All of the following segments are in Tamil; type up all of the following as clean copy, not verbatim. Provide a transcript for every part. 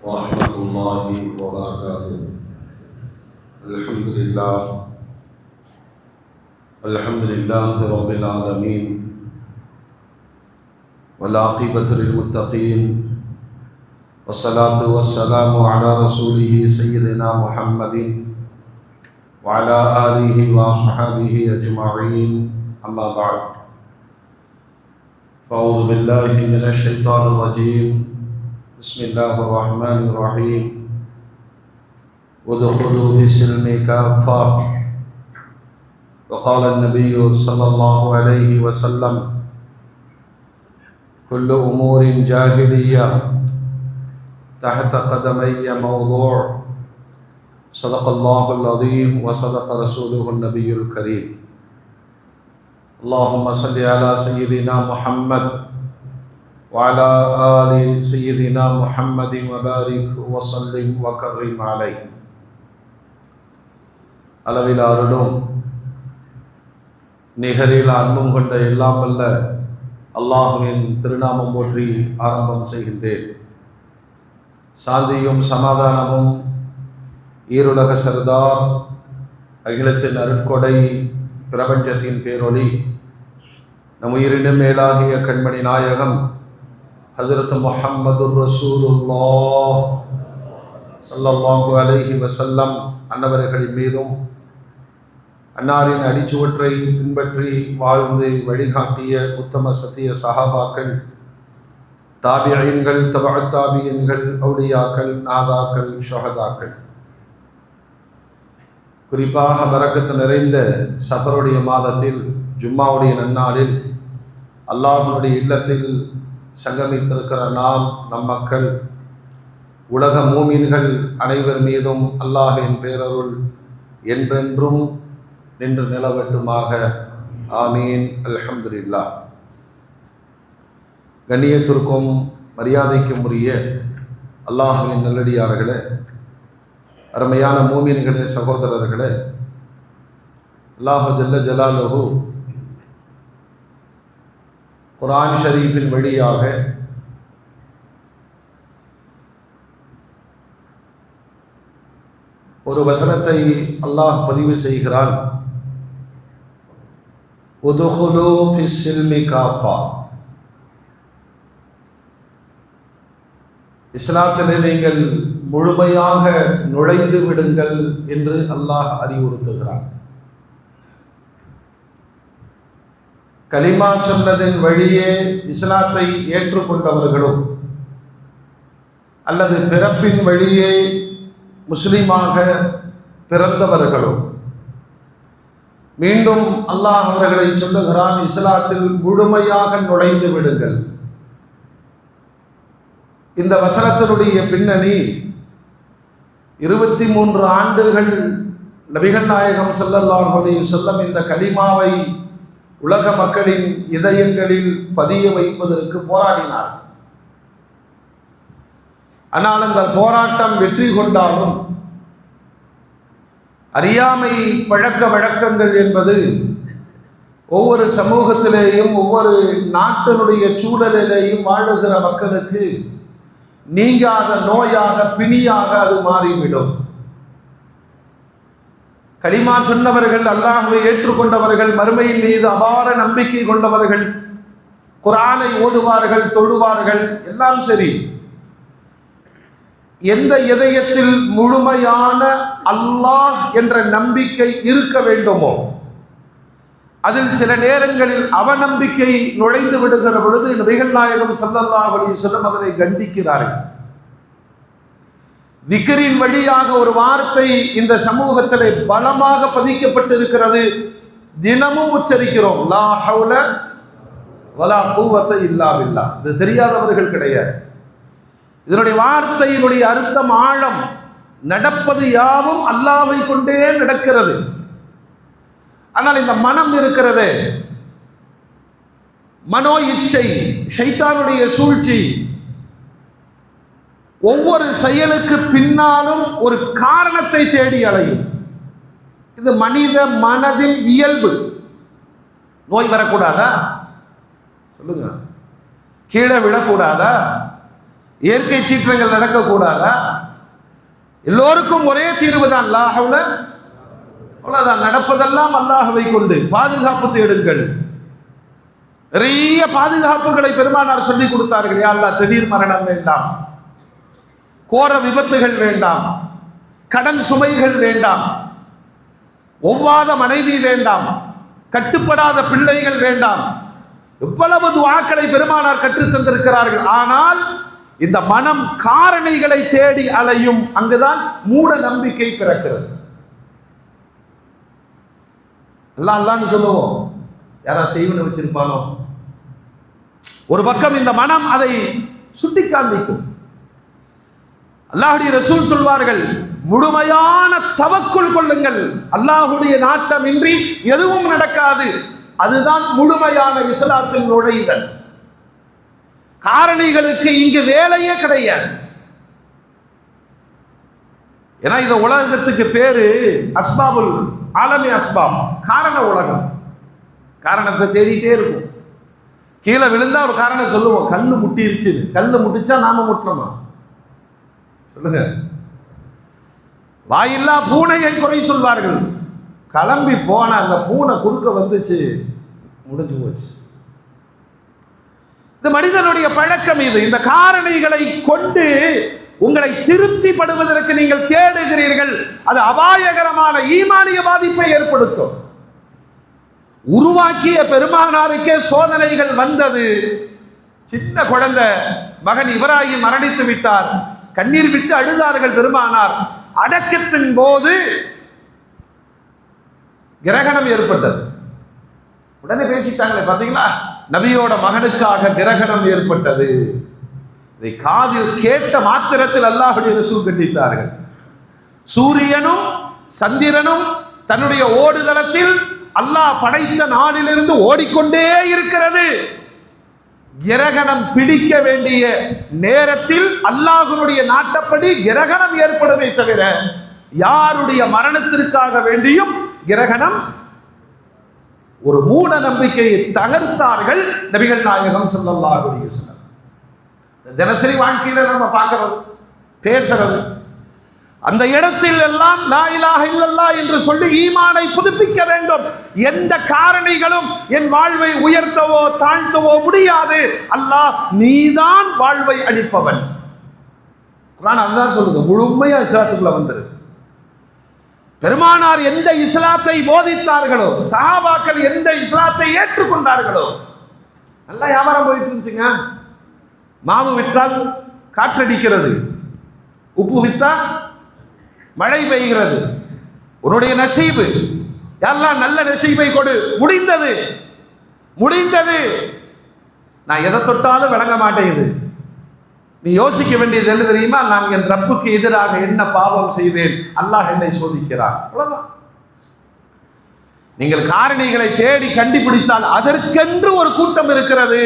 ورحمة الله وبركاته. الحمد لله رب العالمين، والعاقبة للمتقين، والصلاة والسلام على رسوله سيدنا محمد وعلى آله وصحبه أجمعين، أما بعد. أعوذ بالله من الشيطان الرجيم. بسم الله الرحمن الرحيم. ادخلوا في السلم كافة. وقال النبي صلى الله عليه وسلم: كل أمور جاهلية تحت قدمي موضوع. صدق الله العظيم وصدق رسوله النبي الكريم. اللهم صل على سيدنا محمد وعلى آل سيدنا محمد وبارك وسلم وكرم عليه. அளவில் அருளும் நிகரில் அன்பும் கொண்ட எல்லாம் வல்ல அல்லாஹ்வின் திருநாமம் போற்றி ஆரம்பம் செய்கின்றேன். சாந்தியும் சமாதானமும் ஈருலக சர்தார், அகிலத்தின் அருட்கொடை, பிரபஞ்சத்தின் பேரொளி, நம் உயிரினும் மேலாகிய கண்மணி நாயகம் ஹஜ்ரத் முஹம்மதுர் ரசூலுல்லாஹ் ஸல்லல்லாஹு அலைஹி வஸல்லம் அன்னவர்களின் மீதும், அன்னாரின் அடிச்சுவற்றை பின்பற்றி வாழ்ந்து வழிகாட்டிய உத்தம சத்திய சஹாபாக்கள், தாபியீன்கள், தபஅத் தாபியீன்கள், அவுலியாக்கள், நாதாக்கள், ஷஹதாக்கள், குறிப்பாக பரக்கத்து நிறைந்த சஃபருடைய மாதத்தில் ஜும்மாவுடைய நன்னாளில் அல்லாஹ்வுடைய இல்லத்தில் சங்கமித்திருக்கிற நாம், நம் மக்கள், உலக மூமின்கள் அனைவர் மீதும் அல்லாஹ்வின் பேரருள் என்றென்றும் நின்று நிலவட்டுமாக. ஆமீன். அல்ஹம்துலில்லாஹ். கண்ணியத்திற்கும் மரியாதைக்கும் உரிய அல்லாஹ்வின் நல்லடியார்களே, அருமையான மூமின்களே, சகோதரர்களே, அல்லாஹு ஜல்ல ஜலாலுஹு குர்ஆன் ஷரீஃபின் வழியாக ஒரு வசனத்தை அல்லாஹ் பதிவு செய்கிறான். உதுகுலு ஃபிஸ் சில்மி காஃபா. இஸ்லாத்திலே நீங்கள் முழுமையாக நுழைந்து விடுங்கள் என்று அல்லாஹ் அறிவுறுத்துகிறார். கலிமா சொன்னதின் வழியே இஸ்லாத்தை ஏற்றுக்கொண்டவர்களும் அல்லது பிறப்பின் வழியே முஸ்லிமாக பிறந்தவர்களும் மீண்டும் அல்லாஹ் அவர்களை சொல்லுகிறான், இஸ்லாத்தில் முழுமையாக நுழைந்து விடுங்கள். இந்த வசனத்தினுடைய பின்னணி 23 ஆண்டுகள் நபிகள் நாயகம் ஸல்லல்லாஹு அலைஹி வஸல்லம் இந்த கலிமாவை உலக மக்களின் இதயங்களில் பதிய வைப்பதற்கு போராடினார். ஆனால் அந்த போராட்டம் வெற்றி கொண்டாலும் அறியாமை பழக்க வழக்கங்கள் என்பது ஒவ்வொரு சமூகத்திலேயும் ஒவ்வொரு நாட்டினுடைய சூழலிலேயும் வாழுகிற மக்களுக்கு நீங்காத நோயாக, பிணியாக அது மாறிவிடும். கலிமா சொன்னவர்கள், அல்லாஹ்வை ஏற்றுக்கொண்டவர்கள், மறுமையின் மீது அபார நம்பிக்கை கொண்டவர்கள், குர்ஆனை ஓதுவார்கள், தொழுவார்கள், எல்லாம் சரி. எந்த இதயத்தில் முழுமையான அல்லாஹ் என்ற நம்பிக்கை இருக்க வேண்டுமோ அதில் சில நேரங்களில் அவநம்பிக்கை நுழைந்து விடுகிற பொழுது நபிகள் நாயகம் ஸல்லல்லாஹு அலைஹி வஸல்லம் அதனை கண்டிக்கிறார்கள். திக்ரின் வழியாக ஒரு வார்த்தை இந்த சமூகத்திலே பலமாக பதிக்கப்பட்டிருக்கிறது. தினமும் உச்சரிக்கிறோம், லா ஹவுல வலா குவத்த இல்லா பில்லாஹ். இது தெரியாதவர்கள் கிடையாது. இதனுடைய வார்த்தையினுடைய அர்த்தம் ஆழம். நடப்பது யாவும் அல்லாஹ்வை கொண்டே நடக்கிறது. ஆனால் இந்த மனம் இருக்கிறது, மனோ இச்சை, ஷைத்தானுடைய சூழ்ச்சி. ஒவ்வொரு செயலுக்கு பின்னாலும் ஒரு காரணத்தை தேடி அலையும். இது மனித மனதின் இயல்பு. நோய் வரக்கூடாதா? சொல்லுங்க. கீழே விழக்கூடாதா? இயற்கை சீற்றங்கள் நடக்கக்கூடாதா? எல்லோருக்கும் ஒரே தீர்வு தான், லா ஹவ்ல அவ்வளவுதான். நடப்பதெல்லாம் அல்லாஹ்வை கொண்டு பாதுகாப்பு தேடுங்கள். நிறைய பாதுகாப்புகளை பெருமானார் சொல்லிக் கொடுத்தார்கள். யா அல்லாஹ், திடீர் மரணம் வேண்டாம், கோர விபத்துகள் வேண்டாம், கடன் சுமைகள் வேண்டாம், ஒவ்வாத மனைவி வேண்டாம், கட்டுப்படாத பிள்ளைகள் வேண்டாம். எவ்வளவு துஆக்களை பெருமானார் கற்றுத் தந்திருக்கிறார்கள். ஆனால் இந்த மனம் காரணிகளை தேடி அலையும், அங்குதான் மூட நம்பிக்கை பிறக்கிறது. அல்லாஹ் அல்லாஹ்னு சொல்லுவோம், யாரா செய்வன வச்சிருப்பானோ. ஒரு பக்கம் இந்த மனம் அதை சுட்டி காண்பிக்கும். அல்லாஹ்வுடைய ரசூல் சொல்வார்கள், முழுமையான தவக்குல் கொள்ளுங்கள், அல்லாஹ்வுடைய நாட்டம் இன்றி எதுவும் நடக்காது. அதுதான் முழுமையான இஸ்லாத்தில் நுழைதல். காரணிகளுக்கு இங்கு வேலையே கிடையாது. ஏன்னா இந்த உலகத்துக்கு பேரு அஸ்பாபுல் ஆலமி, அஸ்பாப், காரண உலகம். காரணத்தை தேடிட்டே இருக்கும். கீழே விழுந்தா ஒரு காரணம் சொல்லுவோம், கல்லு முட்டிருச்சு. கல்லு முட்டிச்சா நாம முட்டணுமா? சொல்லுங்க. வாயில்லா பூனையை குறை சொல்வார்கள். கிளம்பி போன அந்த பூனை குறுக்க வந்துச்சு, முடிஞ்சு போச்சு. இந்த மனிதனுடைய பழக்கம் இது. இந்த காரணிகளை கொண்டு உங்களை திருப்திப்படுவதற்கு நீங்கள் தேடுகிறீர்கள். அது அபாயகரமான ஈமானிய பாதிப்பை ஏற்படுத்தும். உருவாக்கிய பெருமானாருக்கே சோதனைகள் வந்தது. சின்ன குழந்தை மகன் இப்ராஹிம் மரணித்து விட்டார். கண்ணீர் விட்டு அழுதார்கள் பெருமானார். அடக்கத்தின் போது கிரகணம் ஏற்பட்டது. உடனே பேசிட்டாங்களே, பார்த்தீங்களா, நபியோட மகனுக்காக கிரகணம் ஏற்பட்டது. இதை காதில் கேட்ட மாத்திரத்தில் அல்லாஹ்வுடைய ரசூல் கண்டித்தார்கள். சூரியனும் சந்திரனும் தன்னுடைய ஓடுதளத்தில் அல்லாஹ் படைத்த நாளிலிருந்து ஓடிக்கொண்டே இருக்கிறது. கிரகணம் பிடிக்க வேண்டிய நேரத்தில் அல்லாஹ்வுடைய நாட்டப்படி கிரகணம் ஏற்படுமே தவிர யாருடைய மரணத்திற்காக வேண்டியும் கிரகணம். ஒரு மூட நம்பிக்கையை தகர்த்தார்கள் நபிகள் நாயகம் ஸல்லல்லாஹு அலைஹி வஸல்லம். தினசரி வாழ்க்கையில நம்ம பார்க்கிறது, பேசுறது, அந்த இடத்தில் எல்லாம் லா இலாஹ இல்லல்லாஹ் என்று சொல்லி ஈமானை புதுப்பிக்க வேண்டும். எந்த காரணிகளும் என் வாழ்வை உயர்த்தவோ தாழ்த்தவோ முடியாது. அல்லாஹ் நீதான் வாழ்வை அளிப்பவன். குர்ஆன் அதுதான் சொல்லுது, முழுமையா இஸ்லாத்துக்குள்ள வந்துரு. பெருமானார் எந்த இஸ்லாத்தை போதித்தார்களோ, சஹாபாக்கள் எந்த இஸ்லாத்தை ஏற்றுக்கொண்டார்களோ, நல்லா வியாபாரம் போயிட்டு இருந்துச்சுங்க. மாவு விற்றால் காற்றடிக்கிறது, உப்பு விற்றா மழை பெய்கிறது. உன்னுடைய நசீபு, எல்லாம் நல்ல நசீபை கொடு. முடிந்தது முடிந்தது. நான் எதை தொட்டாலும் விளங்க மாட்டேங்குது. நீ யோசிக்க வேண்டியது என்ன தெரியுமா? நான் என் ரப்புக்கு எதிராக என்ன பாவம் செய்தேன், அல்லாஹ் என்னை சோதிக்கிறான். அவ்வளவுதான். நீங்கள் காரணிகளை தேடி கண்டுபிடித்தால் அதற்கென்று ஒரு கூட்டம் இருக்கிறது.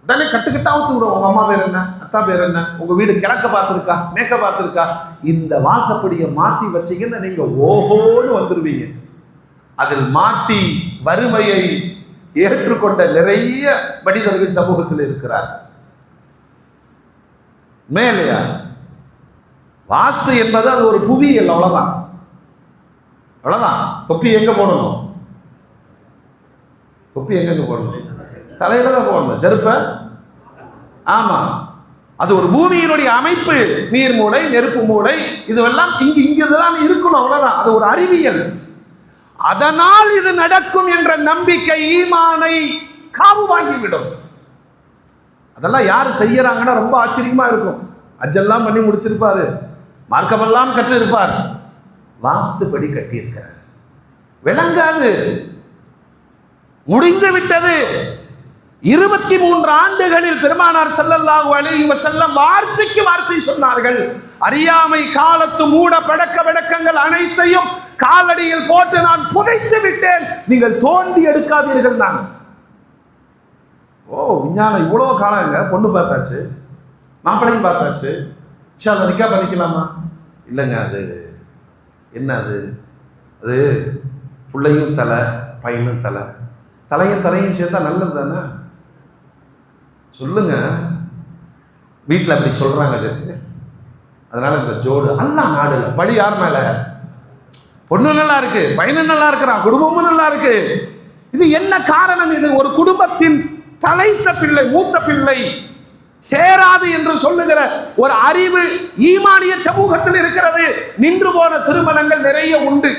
உடனே கட்டுக்கட்டா ஊத்து விடும். உங்க அம்மா பேர் என்ன, அத்தா பேர் என்ன, உங்க வீடு கிழக்க பார்த்துருக்கா மேற்க பார்த்துருக்கா, இந்த வாசப்படியை மாற்றி வச்சீங்கன்னா நீங்க ஓஹோன்னு வந்துருவீங்க. அதில் மாட்டி வறுமையை ஏற்றுக்கொண்ட நிறைய மனிதர்கள் சமூகத்தில் இருக்கிறார். மேலையா வாஸ்து என்பது அது ஒரு புவியியல். அவ்வளவுதான் அவ்வளவுதான். தொப்பி எங்க போடணும்? தொப்பி எங்க போடணும்? தலையில தான் போடணும். செருப்ப ஆமா, அது ஒரு பூமியினுடைய அமைப்பு. நீர் மூளை, நெருப்பு மூளை, இதுவெல்லாம் இங்குதான் இருக்கணும். அவ்வளவுதான். அது ஒரு அறிவியல். அதனால் இது நடக்கும் என்ற நம்பிக்கை ஈமானை காவு வாங்கிவிடும். அதெல்லாம் யார் செய்யறாங்கன்னா ரொம்ப ஆச்சரியமா இருக்கும். அஜெல்லாம் பண்ணி முடிச்சிருப்பாரு, மார்க்கமெல்லாம் கற்று இருப்பார், வாஸ்துபடி கட்டி இருக்கிறார். விளங்காது, முடிந்து விட்டது. 23 ஆண்டுகளில் பெருமானார் ஸல்லல்லாஹு அலைஹி வஸல்லம் வார்த்தைக்கு வார்த்தை சொன்னார்கள். அறியாமை காலத்து மூட பழக்க வழக்கங்கள் அனைத்தையும் காலடியில் போட்டு நான் புதைத்து விட்டேன், நீங்கள் தோண்டி எடுக்காதீர்கள். நான் விஞ்ஞானம் இவ்வளவு காலங்க, பொண்ணு பார்த்தாச்சு, மாப்பிள்ளையும் பார்த்தாச்சு, அதை நிக்கா பண்ணிக்கலாமா? இல்லைங்க, அது என்ன, அது பிள்ளையும் தலை பையனும் தலை, தலையும் சேர்த்தா நல்லது தானே? சொல்லுங்க. வீட்டில் அப்படி சொல்றாங்க அதற்கு. அதனால இந்த ஜோடு அல்லாஹ் நாடுல பழி யார் மேல? பொண்ணு நல்லா இருக்கு, பையனும் நல்லா இருக்கிறான், குடும்பமும் நல்லா இருக்கு. இது என்ன காரணம்? இது ஒரு குடும்பத்தின் தலைத்த பிள்ளை, மூத்த பிள்ளை சேராது என்று சொல்லுகிற ஒரு அறிவு ஈமானிய சமூகத்தில் இருக்கிறது. நின்று போன திருமணங்கள் நிறைய உண்டு.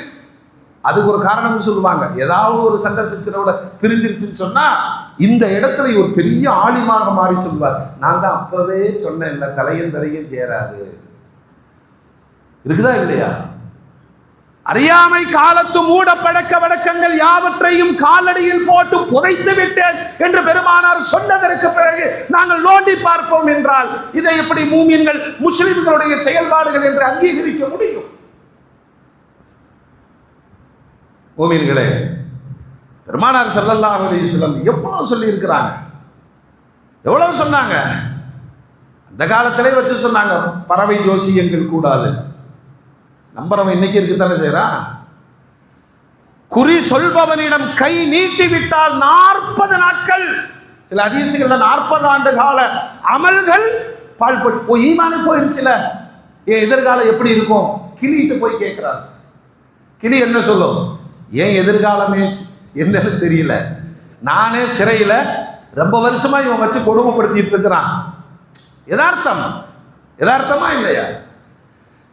அதுக்கு ஒரு காரணம் சொல்லுவாங்க. ஏதாவது ஒரு சண்டை சச்சரவுல பிரிஞ்சிருச்சுன்னு சொன்னா இந்த இடத்துல ஒரு பெரிய ஆலிமாக மாறி சொல்வார், நான் தான் அப்பவே சொன்னேன், தலையும் தலையும் சேராது. இருக்குதா இல்லையா? அறியாமை காலத்து மூட பழக்க வழக்கங்கள் யாவற்றையும் காலடியில் போட்டு புதைத்து விட்டேன் என்று பெருமானார் சொன்னதற்கு பிறகு நாங்கள் நோண்டி பார்ப்போம் என்றால் இதை எப்படி மூமின்கள் முஸ்லிம்களுடைய செயல்பாடுகள் என்று அங்கீகரிக்க முடியும்? மூமின்களே, பெருமானார் ஸல்லல்லாஹு அலைஹி வஸல்லம் எவ்வளவு சொல்லி இருக்கிறாங்க, எவ்வளவு சொன்னாங்க. அந்த காலத்திலே வச்சு சொன்னாங்க, பறவை ஜோசியங்கள் கூடாது. நம்புறவன் இன்னைக்கு இருக்குத்தானே செய்யறான். குறி சொல்பவனிடம் கை நீட்டி விட்டால் 40 நாட்கள், சில ஹதீஸ்கள்ல 40 ஆண்டு கால அமல்கள் பாழ்பட்டு ஈமானே போயிருச்சுல. ஏன் எதிர்காலம் எப்படி இருக்கும்? கிளிட்டு போய் கேட்கிறார். கிளி என்ன சொல்லும்? ஏன் எதிர்காலமே என்னன்னு தெரியல, நானே சிறையில ரொம்ப வருஷமா இவன் வச்சு கொடுமைப்படுத்திட்டு இருக்கிறான். யதார்த்தமா இல்லையா?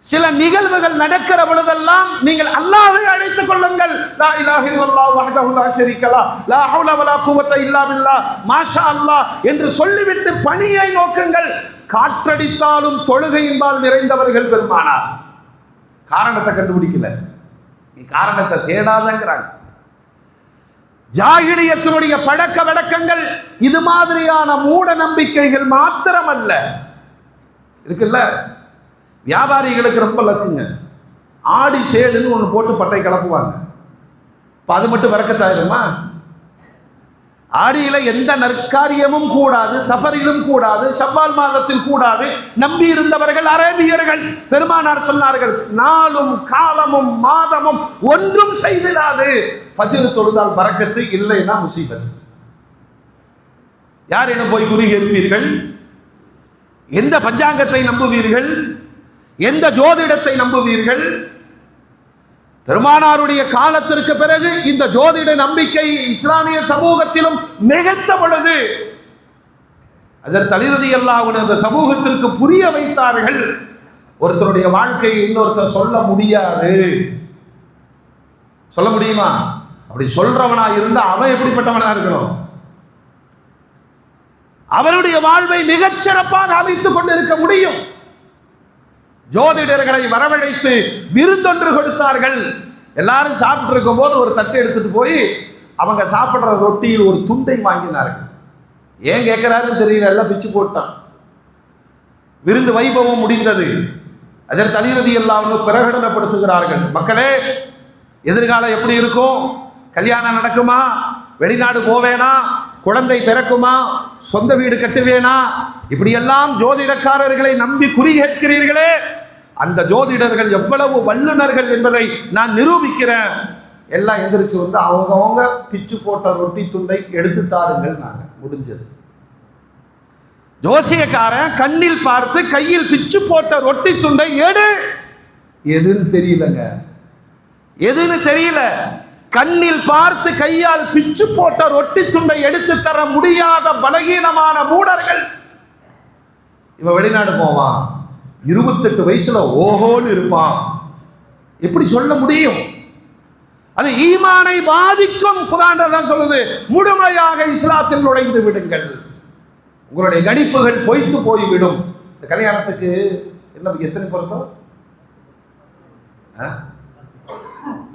சில நிகழ்வுகள் நடக்கிற பொழுதெல்லாம் நீங்கள் அல்லாஹ்வை அழைத்துக் கொள்ளுங்கள். லா இலாஹ இல்லல்லாஹ் வஹ்தஹு லா ஷரீக லஹ் லா ஹவ்ல வலா குவத்த இல்லா பில்லாஹ் மாஷா அல்லாஹ் என்று சொல்லிவிட்டு பணியை நோக்குங்கள். காற்றடித்தாலும் தொழுகையின்பால் நிறைந்தவர்கள் பெருமானார். காரணத்தை கண்டுபிடிக்கல, நீ காரணத்தை தேடாதங்கிறாங்க. ஜாஹிலியத்தினுடைய பழக்க வழக்கங்கள் இது மாதிரியான மூட நம்பிக்கைகள் மாத்திரமல்ல இருக்குல்ல. வியாபாரிகளுக்கு ரொம்ப லக்குங்க. ஆடி சேடுன்னு ஒன்று போட்டு பட்டை கலப்புவாங்க. இப்போ அது மட்டும் வரக்கத்தாயிருமா? ஆடியில எந்த நற்காரியமும் கூடாது, சஃபரிலும் கூடாது, ஷவ்வால் மாதத்தில் கூடாது. நம்பி இருந்தவர்கள் அரேபியர்கள். பெருமானார் சொன்னார்கள், நாளும் காலமும் மாதமும் ஒன்றும் செய்திடாது. ஃபஜ்ர் தொழுதால் பரக்கத்து, இல்லைன்னா முசீபத். யாரிடம் போய் குறி கேட்பீர்கள்? எந்த பஞ்சாங்கத்தை நம்புவீர்கள்? எந்த ஜோதிடத்தை நம்புவீர்கள்? பெருமானாருடைய காலத்திற்கு பிறகு இந்த ஜோதிட நம்பிக்கை இஸ்லாமிய சமூகத்திலும் மிகத்த பொழுது அதற்கு அலி ரலியல்லாஹு அன்ஹு அந்த சமூகத்திற்கு புரிய வைத்தார்கள், ஒருத்தருடைய வாழ்க்கையை இன்னொருத்தர் சொல்ல முடியாது. சொல்ல முடியுமா? அப்படி சொல்றவனா இருந்தா அவன் எப்படிப்பட்டவனா இருக்கணும்? அவனுடைய வாழ்வை மிகச் சிறப்பாக அமைத்துக் கொண்டிருக்க முடியும். ஜோதிடர்களை வரவழைத்து விருந்தொன்று கொடுத்தார்கள். எல்லாரும் சாப்பிட்டு இருக்கும் போது ஒரு தட்டை எடுத்துட்டு போய் அவங்க சாப்பிடுற ரொட்டியில் ஒரு துண்டை வாங்கினார்கள். ஏன் கேட்கிறாருன்னு தெரியல, எல்லாம் பிச்சு போட்டான். விருந்து வைபவம் முடிந்தது. அதற்கு அலி ரலியல்லாஹு அன்ஹு பிரகடனப்படுத்துகிறார்கள், மக்களே எதிர்காலம் எப்படி இருக்கும்? கல்யாணம் நடக்குமா? வெளிநாடு போவேனா? குழந்தை பிறக்குமா? சொந்த வீடு கட்டுவேனா? இப்படியெல்லாம் ஜோதிடக்காரர்களை நம்பி குறி கேட்கிறீர்களே, அந்த ஜோதிடர்கள் எவ்வளவு வல்லுநர்கள் என்பதை நான் நிரூபிக்கிறேன். எல்லாம் எந்திரிச்சு வந்து அவங்கவுங்க பிச்சு போட்ட ரொட்டி துண்டை எடுத்து தாருங்கள். நாங்க முடிஞ்சது. ஜோசியக்காரன் கண்ணில் பார்த்து கையில் பிச்சு போட்ட ரொட்டி துண்டை எதுன்னு தெரியலங்க, எதுன்னு தெரியல. கண்ணில் பார்த்து கையால் பிச்சு போட்ட ரொட்டி துண்டை எடுத்து தர முடியாத பலகீனமான மூடர்கள். இவன் வெளிநாடு போவான், 28 வயசுல ஓஹோன்னு இருப்பான். எப்படி சொல்ல முடியும்? அது ஈமானை பாதிக்கும். குர்ஆன் தான் சொல்லுது, முழுமையாக இஸ்லாத்தில் நுழைந்து விடுங்கள், உங்களுடைய கணிப்புகள் பொய்த்து போய்விடும். இந்த கல்யாணத்துக்கு என்ன எத்தனை பொருத்தம்?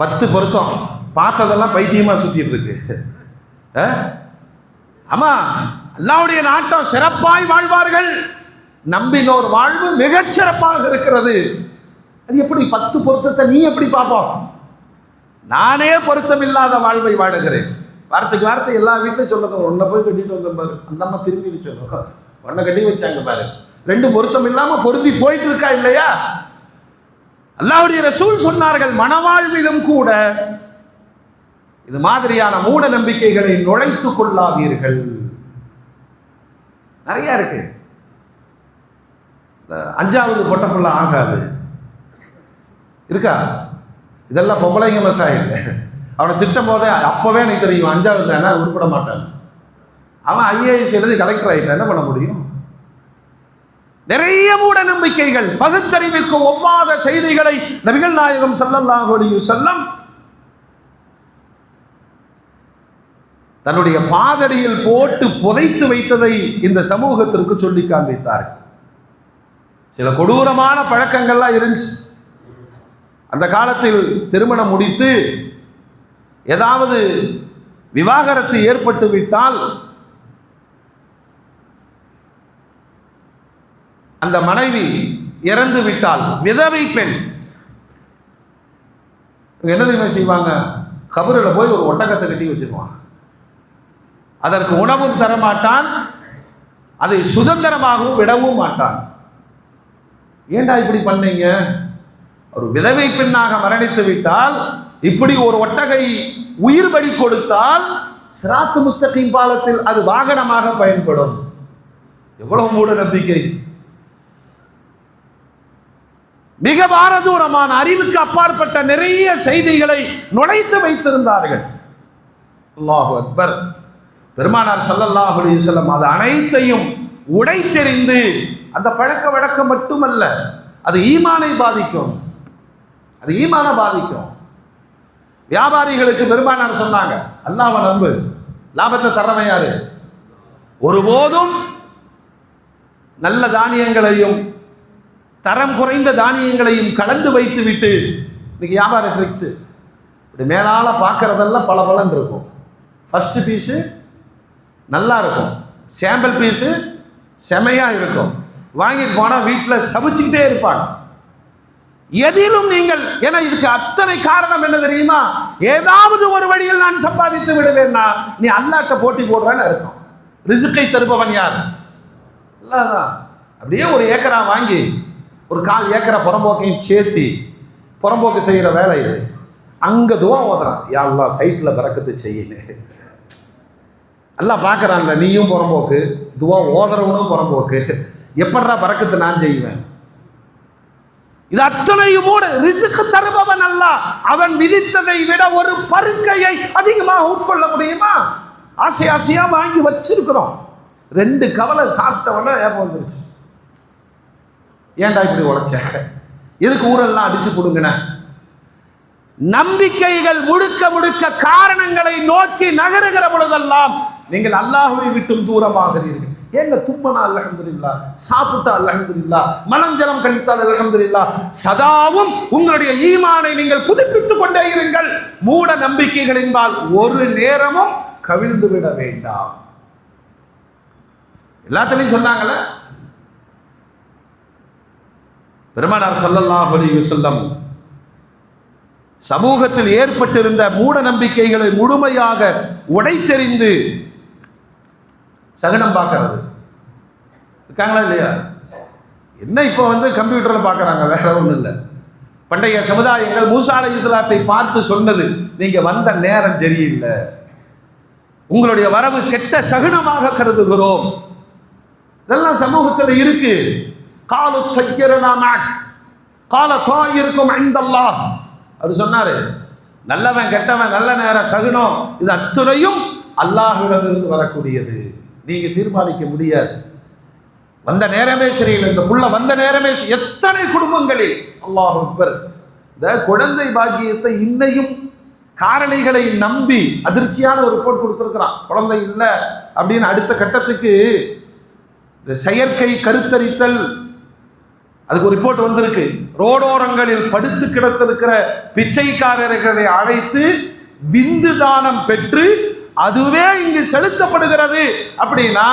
10 பொருத்தம். பார்த்ததெல்லாம் பைத்தியமா சுத்திட்டு இருக்கு. ஆமா, அல்லாஹ்வுடைய நாட்டம் சிறப்பாய் வாழ்வார்கள். நம்பினோர் வாழ்வு மிகச் சிறப்பாக இருக்கிறது. அது எப்படி 10 பொருத்தத்தை நீ எப்படி பார்ப்போம்? நானே பொருத்தமில்லாத வாழ்வை வாழுகிறேன். வார்த்தைக்கு வார்த்தை எல்லா வீட்லையும் சொல்லுங்க. ஒன்றை போய் கட்டிட்டு வந்த பாரு, அந்த அம்மா திரும்பி சொல்லுங்க, ஒன்றை கட்டி வச்சாங்க பாரு. 2 பொருத்தம் இல்லாம பொருந்தி போயிட்டு இருக்கா இல்லையா? அல்லாஹ்வுடைய ரசூல் சொன்னார்கள், மனவாழ்விலும் கூட இது மாதிரியான மூட நம்பிக்கைகளை நுழைத்துக் கொள்ளாதீர்கள். நிறைய இருக்கு. 5வது பொட்டப்புள்ள ஆகாது இருக்கா? இதெல்லாம் பொம்பளைங்க மசாயில். அவனை திட்டம் போதே அப்பவே எனக்கு தெரியும் 5வது தானே உருப்பட மாட்டான். அவன் ஐஏஎஸ் எழுதி கலெக்டர் ஆகிட்டான், என்ன பண்ண முடியும்? நிறைய மூட நம்பிக்கைகள், பகுத்தறிவுக்கு ஒவ்வாத செய்திகளை நபிகள் நாயகம் ஸல்லல்லாஹு அலைஹி வஸல்லம் தன்னுடைய பாதடியில் போட்டு புதைத்து வைத்ததை இந்த சமூகத்திற்கு சொல்லி காண்பித்தார்கள். சில கொடூரமான பழக்கங்கள்லாம் இருந்துச்சு. அந்த காலத்தில் திருமணம் முடித்து ஏதாவது விவாகரத்து ஏற்பட்டு விட்டால் அந்த மனைவி இறந்து விட்டால் விதவை பெண் என்ன தெரியுமா செய்வாங்க? கபரில் போய் ஒரு ஒட்டகத்தை கட்டி வச்சிருவாங்க. அதற்கு உணவும் தரமாட்டான், அதை சுதந்திரமாகவும் விடவும் மாட்டான். ஏண்டா இப்படி பண்ணீங்க? ஒரு விதவை பெண்ணாக மரணித்து விட்டால் இப்படி ஒரு ஒட்டகை உயிர் பலி கொடுத்தால் சிராத்து முஸ்தகீம் பாலத்தில் அது வாகனமாக பயன்படும். எவ்வளவு மூட நம்பிக்கை! மிக பாரதூரமான அறிவுக்கு அப்பாற்பட்ட நிறைய செய்திகளை நுழைத்து வைத்திருந்தார்கள். அல்லாஹு அக்பர். பெருமானார் ஸல்லல்லாஹு அலைஹி வஸல்லம் அது அனைத்தையும் உடைத்தெறிந்து, அந்த பழக்க வழக்கம் மட்டுமல்ல, அது ஈமானை பாதிக்கும், அது ஈமான பாதிக்கும். வியாபாரிகளுக்கு பெருமானார் சொன்னாங்க, அல்லாஹ்வை நம்பு, லாபத்தை தரவன் யாரு? ஒருபோதும் நல்ல தானியங்களையும் தரம் குறைந்த தானியங்களையும் கலந்து வைத்து விட்டு, இன்னைக்கு வியாபார ட்ரிக்ஸ், இப்படி மேலால பார்க்கறதெல்லாம் பல பலன் இருக்கும். ஃபர்ஸ்ட் பீஸு நல்லா இருக்கும், சாம்பிள் பீஸு செமையா இருக்கும், வாங்கிட்டு போனால் வீட்டில் சமைச்சுக்கிட்டே இருப்பாங்க. எதிலும் நீங்கள், ஏன்னா இதுக்கு அத்தனை காரணம் என்ன தெரியுமா? ஏதாவது ஒரு வழியில் நான் சம்பாதித்து விடுவேன்னா நீ அல்லாஹ்ட்ட போட்டி போடுறான்னு அர்த்தம். ரிஸ்கை தருபவன் யார்? அல்லாஹ் தான். அப்படியே ஒரு ஏக்கரா வாங்கி ஒரு 1/4 ஏக்கரை புறம்போக்கையும் சேர்த்தி புறம்போக்கு செய்கிற வேலை இது. அங்கே துவா ஓதுறான், யா அல்லாஹ் சைட்டில் பறக்கத்து செய்யு. எல்லாம் பார்க்குறான்ல, நீயும் புறம்போக்கு, துவா ஓதுறவனும் புறம்போக்கு, எப்படா பறக்கத்து நான் செய்வேன்? இது அத்தனையும் ரிஸ்க் தருபவன் அல்லாஹ். அவன் விதித்ததை விட ஒரு பருக்கையை அதிகமாக உட்கொள்ள முடியுமா? ஆசை ஆசையா வாங்கி வச்சிருக்கிறோம். 2 கவலை சாப்பிட்டவன ஏப்பம் வந்துருச்சு. ஏன்டா இப்படி உழைச்ச? எதுக்கு ஊரெல்லாம் அடிச்சு கொடுங்கன? நம்பிக்கைகள் முழுக்க முழுக்க காரணங்களை நோக்கி நகருகிற பொழுதெல்லாம் நீங்கள் அல்லாஹ்வை விட்டும் தூரமாகிறீர்கள். ஏங்க தும்மனா அல்ஹம்துலில்லாஹ், சாப்பிட்டா அல்ஹம்துலில்லாஹ், மலஞ்சலம் கழித்தால் அல்ஹம்துலில்லாஹ், சதாவும் உங்களுடைய ஈமானை நீங்கள் புதுப்பித்துக் கொண்டே இருங்கள். மூட நம்பிக்கைகளின்பால் ஒரு நேரமும் கவிழ்ந்து விட வேண்டாம். எல்லாத்திலையும் சொன்னாங்கல்ல, பெருமானார் ஸல்லல்லாஹு அலைஹி வஸல்லம் சமூகத்தில் ஏற்பட்டிருந்த மூட நம்பிக்கைகளை முழுமையாக உடைத்தெறிந்து சகனம் பார்க்கறது. இருக்காங்களா இல்லையா? என்ன இப்போ கம்ப்யூட்டரில் பார்க்குறாங்க, வேற ஒன்றும் இல்லை. பண்டைய சமுதாயங்கள் மூசா அலைஹிஸ்ஸலாத்தை பார்த்து சொன்னது, நீங்க வந்த நேரம் சரியில்லை, உங்களுடைய வரவு கெட்ட சகுனமாக கருதுகிறோம். இதெல்லாம் சமூகத்தில் இருக்கு. காலு தய்யரனா மஅக் கால தாயிர்க்கும் இன்தல்லாஹ். அவர் சொன்னாரு, நல்லவன் கெட்டவன் நல்ல நேரம் சகுனம் இது அத்துணையும் அல்லாஹ்விடமிருந்து வரக்கூடியது, நீங்க தீர்மானிக்க முடியாது. வந்த நேரமே சரியில்லை, இந்த புள்ள வந்த நேரமே. எத்தனை குடும்பங்களில் அல்லாஹ் அக்பர், இந்த குழந்தை பாக்கியத்தை இன்னையும் காரணிகளை நம்பி அதிர்ச்சியான ஒரு ரிப்போர்ட் கொடுத்துருக்கிறான். குழந்தை இல்லை அப்படின்னு அடுத்த கட்டத்துக்கு இந்த செயற்கை கருத்தரித்தல், அதுக்கு ஒரு ரிப்போர்ட் வந்திருக்கு. ரோடோரங்களில் படுத்து கிடத்திருக்கிற பிச்சைக்காரர்களை அழைத்து விந்து தானம் பெற்று அதுவே இங்கு செலுத்தப்படுகிறது. அப்படின்னா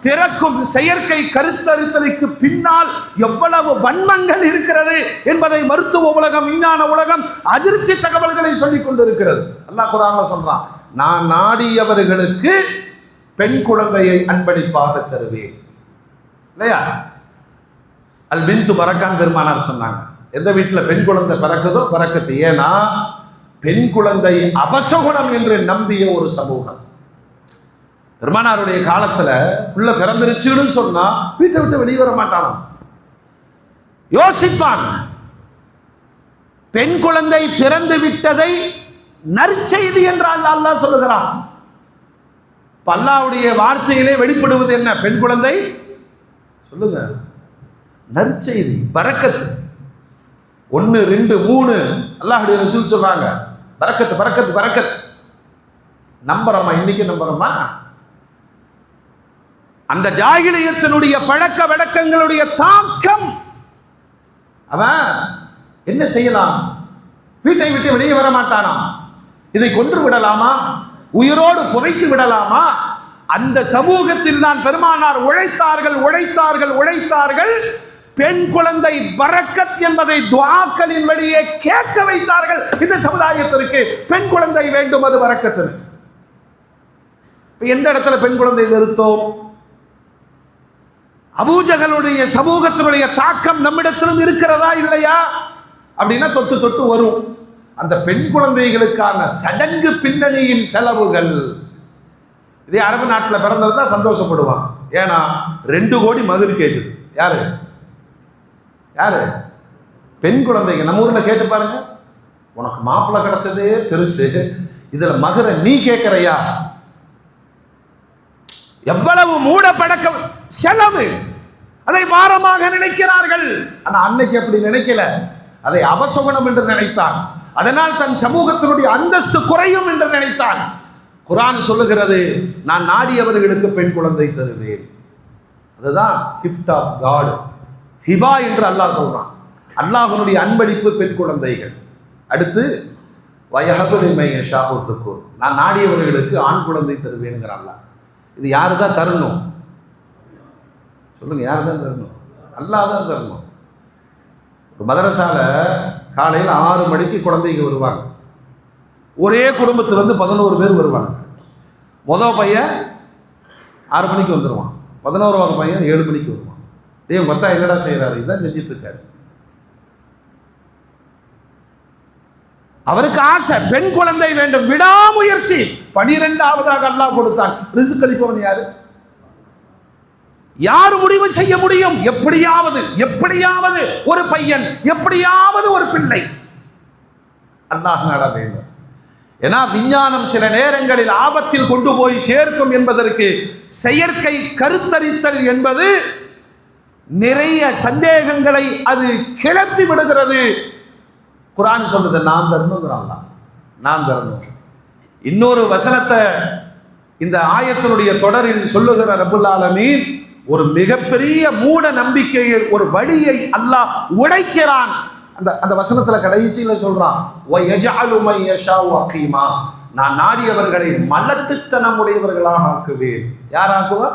பிறக்கும் செயற்கை கருத்தரித்தலுக்கு பின்னால் எவ்வளவு வன்மங்கள் இருக்கிறது என்பதை மருத்துவ உலகம், விஞ்ஞான உலகம் அதிர்ச்சி தகவல்களை சொல்லிக் கொண்டிருக்கிறது. அல்லாஹ் குர்ஆன்ல சொல்றான், நான் நாடியவர்களுக்கு பெண் குழந்தையை அன்பளிப்பாக தருவேன். இல்லையா? அல் பின்து பரக்கான் பெருமானார் சொன்னாங்க, எந்த வீட்டில் பெண் குழந்தை பிறக்குதோ பறக்கத்து. ஏன்னா பெண் குழந்தை அபசகுணம் என்று நம்பிய ஒரு சமூகம். பெருமானாருடைய காலத்துல புள்ள பிறந்திருச்சுன்னு சொன்னா வீட்டை விட்டு வெளியே வர மாட்டானாம். யோசிப்பான். பெண் குழந்தை பிறந்து விட்டதை நற்செய்தி என்றால் அல்லாஹ் சொல்லுகிறான். அல்லாஹ்வுடைய வார்த்தையிலே வெளிப்படுவது என்ன? பெண் குழந்தை சொல்லுங்க, நற்செய்தி, பரக்கத். 1 2 3 அல்லாஹ்வுடைய ரசூல் சொல்றாங்க, பரக்கத் பரக்கத் பரக்கத். நம்புறோமா? இன்னைக்கு நம்புறோமா? அந்த ஜாகிலியத்தினுடைய பழக்க வழக்கங்களுடைய தாக்கம். அவன் என்ன செய்யலாம்? வீட்டை விட்டு வெளியே வர மாட்டானா? இதை கொன்று விடலாமா? உயிரோடு புதைத்து விடலாமா? அந்த சமூகத்தில் தான் பெருமானார் உழைத்தார்கள் உழைத்தார்கள் உழைத்தார்கள். பெண் குழந்ை பரக்கத் என்பதை துஆக்களின் வழியே கேட்க வைத்தார்கள். இந்த சமுதாயத்திற்கு பெண் குழந்தை வேண்டும், அது பரக்கத்து. எந்த இடத்துல பெண் குழந்தை வெறுத்தோம்? அபூஜகளுடைய சமூகத்தினுடைய தாக்கம் நம்மிடத்திலும் இருக்கிறதா இல்லையா? அப்படின்னா தொட்டு தொட்டு வரும். அந்த பெண் குழந்தைகளுக்கான சடங்கு பின்னணியின் செலவுகள். இதே அரபு நாட்டில் பிறந்ததுன்னா சந்தோஷப்படுவான். ஏன்னா 2 கோடி மகர் கேட்குது. யாரு யாரு? பெண் குழந்தைங்க. நம்ம ஊர்ல கேட்டு பாருங்க, உனக்கு மாப்பிள்ளை கிடைச்சதே பெருசு, இதுல மகரை நீ கேட்கிறையா? எவ்வளவு மூட பழக்கம், செலவு. அதை பாரமாக நினைக்கிறார்கள். ஆனா அன்னைக்கு அப்படி நினைக்கல, அதை அபசகுணம் என்று நினைத்தான். அதனால் தன் சமூகத்தினுடைய அந்தஸ்து குறையும் என்று நினைத்தான். குர்ஆன் சொல்லுகிறது, நான் நாடியவர்களுக்கு பெண் குழந்தை தருவேன். அதுதான் கிஃப்ட் ஆஃப் காட், ஹிபா என்று அல்லாஹ் சொல்றான். அல்லாஹ்வுடைய அன்பளிப்பு பெண் குழந்தைகள். அடுத்து வயஹபு லிமன் யஷாஉ ذுக்கூர், நான் நாடியவர்களுக்கு ஆண் குழந்தை தருவேன்ங்கிற அல்லாஹ். இது யாரு தான் தரணும்? சொல்லுங்க, யாரு தான் தரணும்? அல்லாஹ் தான் தரணும். ஒரு மதரசால காலையில் 6 மணிக்கு குழந்தைங்க வருவாங்க. ஒரே குடும்பத்திலிருந்து 11 பேர் வருவாங்க. முதல் பையன் 6 மணிக்கு வந்துடுவான், 11வது பையன் 7 மணிக்கு வருவான். தேவ மொத்தா என்னடா செய்யறாரு? இதுதான் செஞ்சிட்டு இருக்காரு. அவருக்கு ஆசை, பெண் குழந்தை வேண்டும், விடாமுயற்சி. 12வதாக அல்லாஹ் கொடுத்தான். ரிஸ்க் அளிப்பவன் யாரு? யார் முடிவு செய்ய முடியும்? எப்படியாவது எப்படியாவது ஒரு பையன், எப்படியாவது ஒரு பிள்ளை. அல்லாஹ் நாட வேண்டும். ஏன்னா விஞ்ஞானம் சில நேரங்களில் ஆபத்தில் கொண்டு போய் சேர்க்கும் என்பதற்கு செயற்கை கருத்தரித்தல் என்பது நிறைய சந்தேகங்களை அது கிளப்பி விடுகிறது. குர்ஆன் சொல்றது நான் தரணுங்கிறான், நான் தரணும். இன்னொரு வசனத்தை இந்த ஆயத்தினுடைய தொடரில் சொல்லுகிற ரப்புல் ஆலமீன் ஒரு மிகப்பெரிய மூட நம்பிக்கையை, ஒரு வழியை அல்லாஹ் உடைக்கிறான். அந்த வசனத்துல கடைசியில சொல்றான், வயஜஅலு மன் யஷாஉ அகீமா, நான் நாடியவர்களை மலட்டுத்தனம் உடையவர்களாக ஆக்குவேன். யார் ஆக்குவா?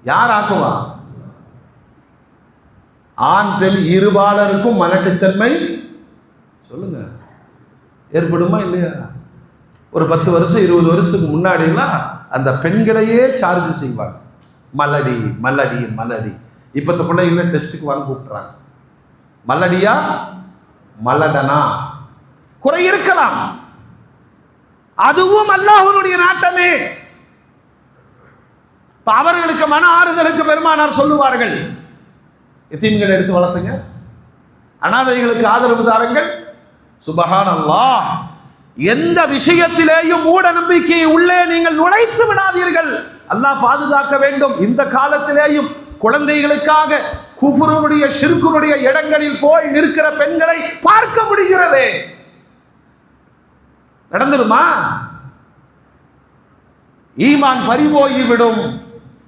யார் ஆக்குவா? ஆண் பெண் இருபாலருக்கும் மலட்டுத்தன்மை சொல்லுங்க ஏற்படுமா இல்லையா? ஒரு 10 வருஷம் 20 வருஷத்துக்கு முன்னாடிலாம் அந்த பெண்களையே சார்ஜ் செய்வாங்க. மலடி மலடி மலடி. இப்பத்த பிள்ளைங்க டெஸ்ட்டுக்கு வாங்க கூப்பிட்டுறாங்க. மலடியா மலடனா? குறை இருக்கலாம், அதுவும் அல்லாஹ்வுடைய நாட்டமே. அவர்களுக்கு மன ஆறுதலுக்கு பெருமானார் சொல்லுவார்கள், எத்தீம்களை எடுத்து வளர்த்துங்க, அனாதைகளுக்கு ஆதரவு தாருங்கள். சுபஹானல்லாஹ். எந்த விஷயத்திலேயும் மூட நம்பிக்கையை உள்ளே நீங்கள் நுழைத்து விடாதீர்கள். அல்லாஹ் பாதுகாக்க வேண்டும். இந்த காலத்திலேயும் குழந்தைகளுக்காக குஃப்ருடைய ஷிர்குடைய இடங்களில் போய் நிற்கிற பெண்களை பார்க்க முடிகிறது. நடந்துருமா? ஈமான் பறிபோய்விடும்,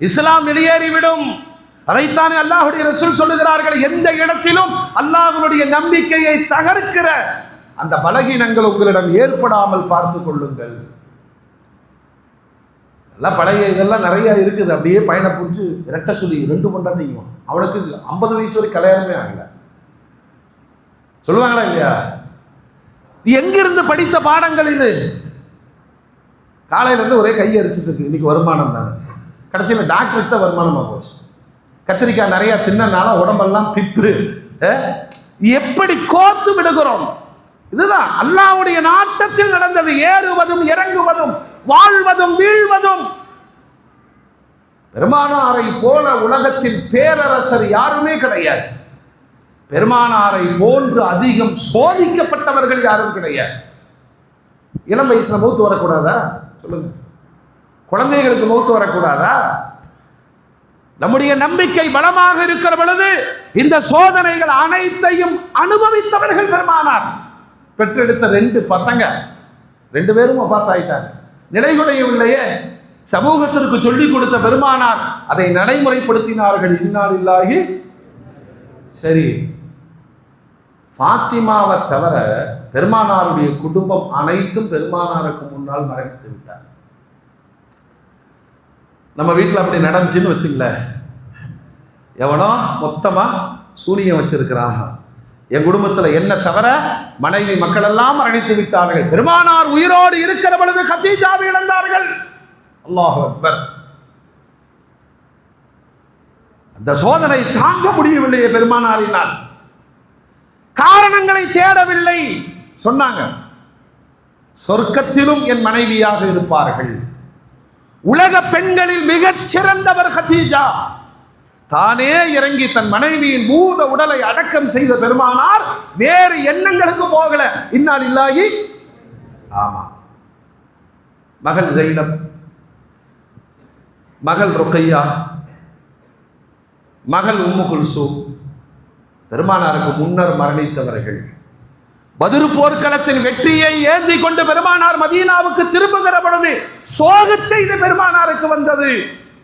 இஸ்லாம் வெளியேறிவிடும். அதைத்தானே அல்லாஹ்வுடைய ரசூல் சொல்லுகிறார்கள், எந்த இடத்திலும் அல்லாஹ்வுடைய நம்பிக்கையை தகர்க்கிற அந்த பலகீனங்கள் உங்களிடம் ஏற்படாமல் பார்த்துக் கொள்ளுங்கள். எல்லாம் பழைய இதெல்லாம் நிறைய இருக்குது. அப்படியே பயண புடிச்சு இரட்ட சொல்லி 2 பொண்டாட்டிக்குவான். அவனுக்கு 50 வயசு வரை கல்யாணமே ஆகல. சொல்லுவாங்களா இல்லையா? எங்கிருந்து படித்த பாடங்கள் இது? காலையில இருந்து ஒரே கையை அரிச்சிட்டு இருக்கு. இன்னைக்கு வருமானம் தானே. கடைசியில் டாக்டருக்கு தான் வருமானமாக போச்சு. கத்திரிக்காய் நிறைய தின்னனால உடம்பெல்லாம் பித்து. எப்படி கோத்து விடுகிறோம்? இதுதான் அல்லாஹ்வுடைய நாட்டத்தில் நடந்தது. ஏறுவதும் இறங்குவதும், வாழ்வதும் வீழ்வதும். பெருமானாரை போல உலகத்தில் பேரரசர் யாருமே கிடையாது. பெருமானாரை போன்று அதிகம் சோதிக்கப்பட்டவர்கள் யாரும் கிடையாது. இளம் வயசுல மௌத்து வரக்கூடாதா? சொல்லுங்க. குழந்தைகளுக்கு மௌத்து வரக்கூடாதா? நம்முடைய நம்பிக்கை பலமாக இருக்கிற பொழுது இந்த சோதனைகள் அனைத்தையும் அனுபவித்தவர்கள் பெருமானார். பெற்றெடுத்த 2 பசங்க, 2 பேரும் வஃபாத் ஆயிட்டாங்க. நிலைகுலையவில்லையே. சமூகத்திற்கு சொல்லிக் கொடுத்த பெருமானார் அதை நடைமுறைப்படுத்தினார்கள். இன்னா லில்லாஹி. சரி, ஃபாத்திமாவை தவிர பெருமானாருடைய குடும்பம் அனைத்தும் பெருமானாருக்கு முன்னால் மரணித்து விட்டார். நம்ம வீட்டில் அப்படி நடந்துச்சுன்னு வச்சுங்கள, எவனோ மொத்தமா சூனியம் வச்சிருக்கிறாங்க. என் குடும்பத்தில் என்ன தவிர மனைவி மக்கள் எல்லாம் மரணித்து விட்டார்கள். பெருமானார் உயிரோடு இருக்கிற பொழுது கதீஜாவை இழந்தார்கள். அல்லாஹ் அக்பர். அந்த சோதனை தாங்க முடியவில்லையே பெருமானாரினால். காரணங்களை தேடவில்லை. சொன்னாங்க, சொர்க்கத்திலும் என் மனைவியாக இருப்பார்கள். உலக பெண்களில் மிகச் சிறந்தவர் கதீஜா. தானே இறங்கி தன் மனைவியின் பூத உடலை அடக்கம் செய்த பெருமானார் வேறு எண்ணங்களுக்கு போகல. இன்னா லில்லாஹி. ஆமா, மகள் ஜைனப், மகள் ருக்கையா, மகள் உம்மு குல்சூம் பெருமானாருக்கு முன்னர் மரணித்தவர்கள். பத்ர் போர்க்களத்தின் வெற்றியை ஏந்தி கொண்டு பெருமானார் மதீனாவுக்கு திரும்புகிற பொழுது சோக செய்தி பெருமானாருக்கு வந்தது.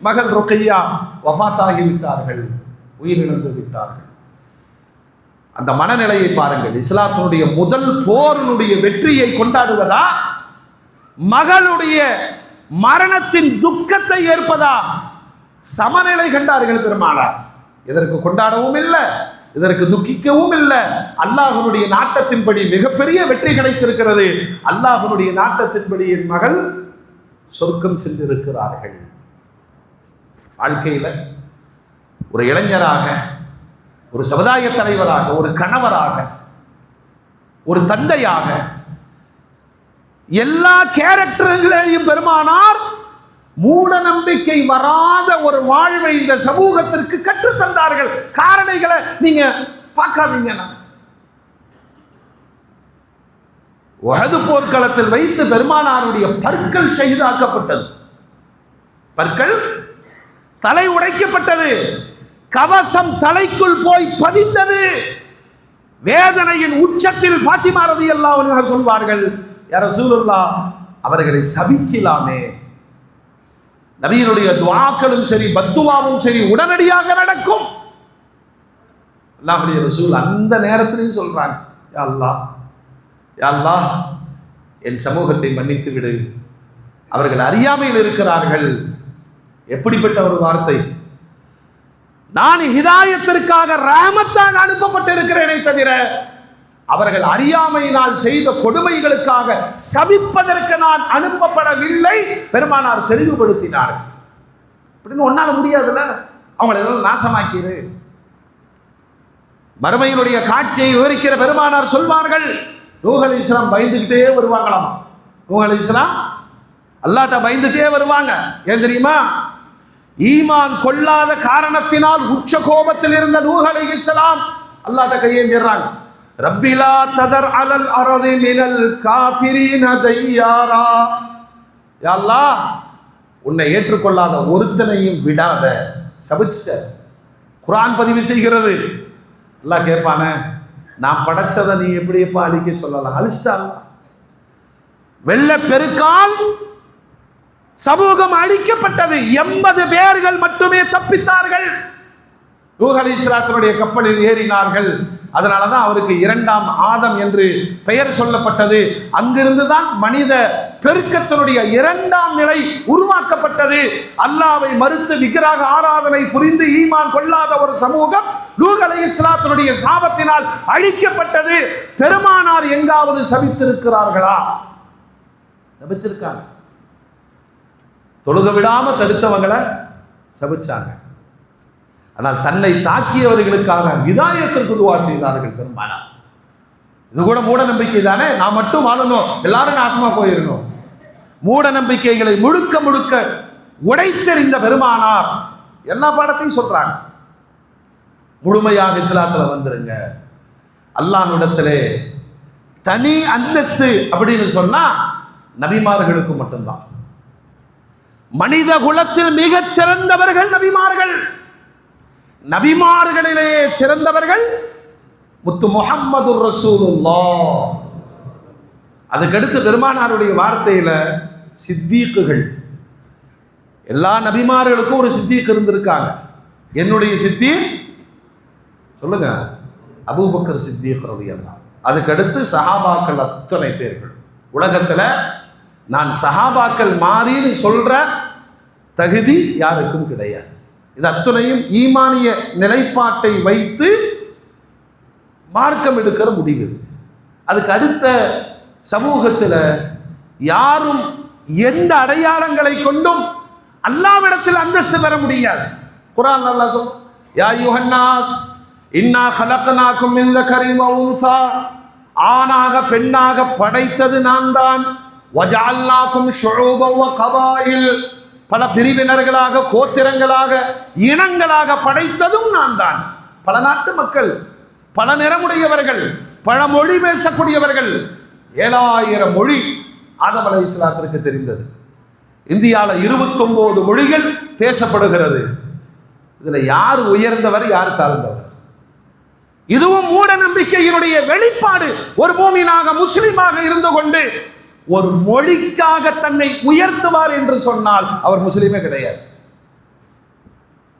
மகள் ருக்கையா வஃபாத்தாகி விட்டார்கள், உயிரிழந்து விட்டார்கள். அந்த மனநிலையை பாருங்கள். இஸ்லாத்தினுடைய முதல் போரினுடைய வெற்றியை கொண்டாடுவதா, மகளுடைய மரணத்தின் துக்கத்தை ஏற்பதா? சமநிலை கண்டார்கள் பெருமானார். இதற்கு கொண்டாடவும் இல்லை, இதற்கு துக்கிக்கவும் இல்லை. அல்லாஹ்வுடைய நாட்டத்தின்படி மிகப்பெரிய வெற்றி கிடைத்திருக்கிறது. அல்லாஹ்வுடைய நாட்டத்தின்படி என் மகள் சொர்க்கம் சென்றிருக்கிறார்கள். வாழ்க்கையில் ஒரு இளைஞராக, ஒரு சமுதாய தலைவராக, ஒரு கணவராக, ஒரு தந்தையாக எல்லா கேரக்டர்களையும் பெருமானார் மூட நம்பிக்கை வராத ஒரு வாழ்வை இந்த சமூகத்திற்கு கற்றுத்தந்தார்கள். காரணிகளை நீங்க பார்க்காதீங்க. உஹது போர்க்களத்தில் வைத்து பெருமானாருடைய பற்கள் ஷஹீதாக்கப்பட்டது. பற்கள் தலை உடைக்கப்பட்டது. கவசம் தலைக்குள் போய் பதிந்தது. வேதனையின் உச்சத்தில் ஃபாத்திமா ரலியல்லாஹு அன்ஹா சொல்வார்கள், யா ரசூலுல்லாஹ், அவர்களை சபிக்கலாமே. நபியினுடைய துஆக்களும் சரி பத்துவாவும் சரி உடனடியாக நடக்கும். அல்லாஹ்வுடைய ரசூல் அந்த நேரத்திலேயும் சொல்றாங்க, யா அல்லாஹ், யா அல்லாஹ், என் சமூகத்தை மன்னித்து விடு, அவர்கள் அறியாமையில் இருக்கிறார்கள். எப்படிப்பட்ட ஒரு வார்த்தை! நான் ஹிதாயத்திற்காக ரஹமத்தாக அனுப்பப்பட்டிருக்கிறேனே தவிர அவர்கள் அறியாமையினால் செய்த கொடுமைகளுக்காக சபிப்பதற்கு நான் அனுப்பப்படவில்லை. பெருமானார் தெளிவுபடுத்தினார். அப்படின்னு ஒன்னால முடியாதுல்ல, அவங்களை எல்லாம் நாசமாக்கிரு. மறுமையினுடைய காட்சியை விவரிக்கிற பெருமானார் சொல்வார்கள், நூஹ் அலைஹிஸ்ஸலாம் பயந்துகிட்டே வருவாங்களாம். நூஹ் அலைஹிஸ்ஸலாம் அல்லாஹ்ட்ட பயந்துட்டே வருவாங்க. ஏன் தெரியுமா? ஈமான் கொள்ளாத காரணத்தினால் உச்ச கோபத்தில் இருந்த நூஹ் அலைஹிஸ்ஸலாம் அல்லாஹ்ட்ட கையேந்திடுறாங்க. ரப்பிலா ததர் அலல் அரதி மினல் காஃபிரீன தையாரா. யா அல்லாஹ், உன்னை ஏற்றுக்கொள்ளாத ஒருத்தனையும் விடாத. சபிச்சிட்ட. குர்ஆன் பதிவு செய்கிறது. அல்லாஹ் கேட்பானே, நான் படைச்சதை நீ எப்படிப்பா அழிக்க சொல்லலாம்? அழிச்சிட்டாங்க. வெள்ள பெருக்கால் சமூகம் அழிக்கப்பட்டது. 80 பேர்கள் மட்டுமே தப்பித்தார்கள். நூஹ் அலைஹிஸ்ஸலாத்துடைய கப்பலில் ஏறினார்கள். அதனாலதான் அவருக்கு 2ஆம் ஆதம் என்று பெயர் சொல்லப்பட்டது. அங்கிருந்துதான் மனித பெருக்கத்தினுடைய 2ஆம் நிலை உருவாக்கப்பட்டது. அல்லாஹ்வை மறுத்து விக்கிரக ஆராதனை புரிந்து ஈமான் கொள்ளாத ஒரு சமூகம் நூஹ் அலைஹிஸ்ஸலாத்துடைய சாபத்தினால் அழிக்கப்பட்டது. பெருமானார் எங்காவது சபித்திருக்கிறார்களா? சபிச்சிருக்காங்க. தொழுக விடாம தடுத்தவங்களை சபிச்சாங்க. ஆனால் தன்னை தாக்கியவர்களுக்காக ஹிதாயத்திற்கு துஆ செய்தார்கள் பெருமானார். இது கூட மூட நம்பிக்கை தானே. நான் மட்டும் வாழணும், எல்லாரும் நாசமா போயிடணும். மூட நம்பிக்கைகளை முழுக்க முழுக்க உடைத்தெறிந்த பெருமானார் எல்லா பாடத்தையும் சொல்றாங்க. முழுமையாக இஸ்லாத்துல வந்துருங்க. அல்லாஹ்விடத்திலே தனி அந்தஸ்து அப்படின்னு சொன்னா நபிமார்களுக்கு மட்டும்தான். மனித குலத்தில் மிகச் சிறந்தவர்கள் நபிமார்கள். நபிமார்களிலே சிறந்தவர்கள் முத்து முஹம்மது ரசூலுல்லாஹ். அதுக்கடுத்து பெருமானாருடைய வார்த்தையில சித்தீக்குகள். எல்லா நபிமார்களுக்கும் ஒரு சித்தீக் இருந்திருக்காங்க. என்னுடைய சித்தீக் சொல்லுங்க அபூபக்கர் சித்தீக் ரலியல்லாஹு. அதுக்கடுத்து சஹாபாக்கள் அத்தனை பேர்கள். உலகத்துல நான் சஹாபாக்கள் மாறின்னு சொல்ற தகுதி யாருக்கும் கிடையாது. இது அத்துணையும் ஈமானிய நிலைப்பாட்டை வைத்து மார்க்கம் எடுக்கிற முடிவு. அதுக்கு அடுத்த சமூகத்தில் யாரும் எந்த அடையாளங்களை கொண்டும் அல்லாஹ்விடத்தில் அந்தஸ்து பெற முடியாது. குர்ஆன் அல்லாஹ் சொல்றான், யா அய்யுஹன்னாஸ் இன்னா ஹலக்னாகும் மின் ذكرٍ وأنثى, ஆணாக பெண்ணாக படைத்தது நான் தான். வஜஅல்னாகும் ஷுஊபன் வகபாயில், பல பிரிவினர்களாக கோத்திரங்களாக இனங்களாக படைத்ததும் நான் தான். பல நாட்டு மக்கள், பல நிறமுடையவர்கள், பல மொழி பேசக்கூடியவர்கள், 7000 மொழி ஆதம் அலைஹிஸ்ஸலாத்திற்கு தெரிந்தது. இந்தியாவில் 29 மொழிகள் பேசப்படுகிறது. இதுல யார் உயர்ந்தவர் யார் தாழ்ந்தவர்? இதுவும் மூட நம்பிக்கையினுடைய வெளிப்பாடு. ஒரு மூமினாக முஸ்லிமாக இருந்து கொண்டு ஒரு மொழிக்காக தன்னை உயர்த்துவார் என்று சொன்னால் அவர் முஸ்லீமே கிடையாது.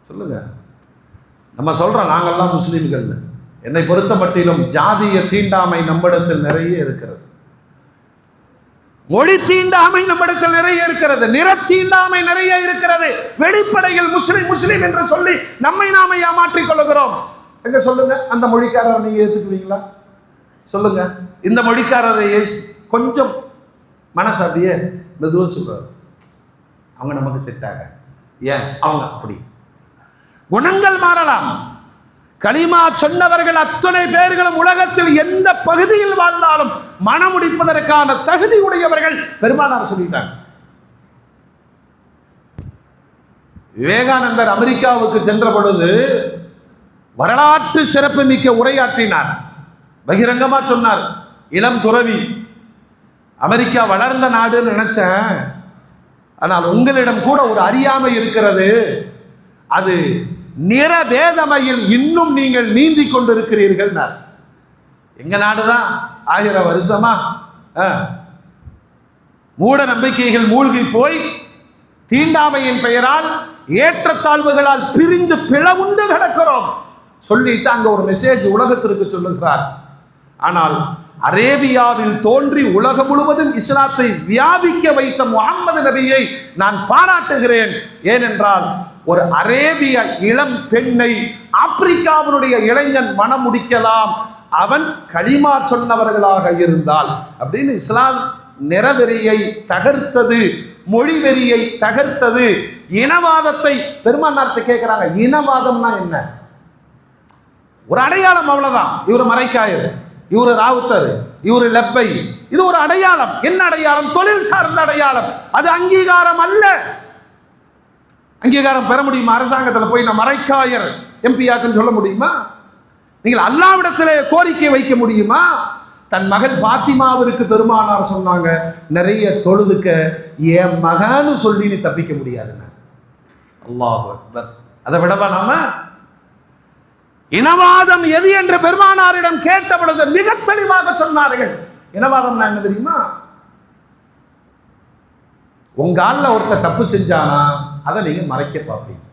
சொல்லுங்க, நம்ம சொல்றோம் நாங்கள்லாம் முஸ்லீம்கள். என்னை பொறுத்த மட்டிலும் ஜாதிய தீண்டாமை நம்மிடத்தில் நிறைய இருக்கிறது. மொழி தீண்டாமை நம்மிடத்தில் நிறைய இருக்கிறது. நிற தீண்டாமை நிறைய இருக்கிறது. வெளிப்படையில் முஸ்லிம் முஸ்லிம் என்று சொல்லி நம்மை நாம ஏமாற்றிக் கொள்ளுகிறோம். எங்க சொல்லுங்க, அந்த மொழிக்காரரை நீங்க ஏத்துக்குவீங்களா? சொல்லுங்க, இந்த மொழிக்காரரை கொஞ்சம் மனசாதியே மெதுவா சொல்றாரு, அவங்க நமக்கு செட் ஆக. ஏன்? அவங்க அப்படி. குணங்கள் மாறலாம். கலிமா சொன்னவர்கள் அத்தனை பேர்களும் உலகத்தில் எந்த பகுதியில் வாழ்ந்தாலும் மனமுடிப்பதற்கான தகுதி உடையவர்கள் பெருமானார் சொல்லிட்டாங்க. விவேகானந்தர் அமெரிக்காவுக்கு சென்ற பொழுது வரலாற்று சிறப்பு மிக்க உரையாற்றினார். பகிரங்கமா சொன்னார், இளம் துறவி, அமெரிக்கா வளர்ந்த நாடுன்னு நினைச்சேன், ஆனால் உங்களிடம் கூட ஒரு அறியாமை இருக்கிறது. அது நிற வேதமையில் இன்னும் நீங்கள் நீந்தி கொண்டிருக்கிறீர்கள். எங்க நாடுதான் 1000 வருஷமா மூட நம்பிக்கைகள் மூழ்கி போய் தீண்டாமையின் பெயரால் ஏற்றத்தாழ்வுகளால் பிரிந்து பிளவுண்டு கிடக்கிறோம் சொல்லிட்டு அங்க ஒரு மெசேஜ் உலகத்திற்கு சொல்லுகிறார். ஆனால் அரேபியாவில் தோன்றி உலகம் முழுவதும் இஸ்லாத்தை வியாபிக்க வைத்த முஹம்மது நபியை நான் பாராட்டுகிறேன். ஏனென்றால் ஒரு அரேபிய இளம் பெண்ணை ஆப்பிரிக்காவினுடைய இளைஞன் மனம் முடிக்கலாம், அவன் களிமா சொன்னவர்களாக இருந்தால் அப்படின்னு. இஸ்லாம் நிறவெறியை தகர்த்தது, மொழி வெறியை தகர்த்தது, இனவாதத்தை. பெருமானார்ட்ட கேட்கிறாங்க, இனவாதம்னா என்ன? ஒரு அடையாளம், அவ்வளவுதான். இவர் மரைக்காயர், இவர் ராவுத்தர், இவர் லெப்பை, இது ஒரு அடையாளம். என்ன அடையாளம்? தொழில் சார்ந்த அடையாளம். அது அங்கீகாரம் அல்ல. அங்கீகாரம் பெற முடியுமா? அரசாங்கத்தில் போய் நான் மரைக்காயர் எம்பியாக்குன்னு சொல்ல முடியுமா? நீங்கள் அல்லாஹ்விடத்திலே கோரிக்கை வைக்க முடியுமா? தன் மகள் பாத்திமாவிற்கு பெருமானார் சொன்னாங்க, நிறைய தொழுதுக்க என் மகன்னு சொல்லி நீ தப்பிக்க முடியாதுன்னு. அல்லாஹ் அக்பர். அதை விடவா நாம? இனவாதம் எது என்று பெருமானாரிடம் கேட்ட பொழுது மிக தெளிவாக சொன்னார்கள். இனவாதம்னா என்ன தெரியுமா? உங்க ஆள்ல ஒருத்தர் தப்பு செஞ்சானா அதை நீங்க மறைக்க பார்ப்பீங்க.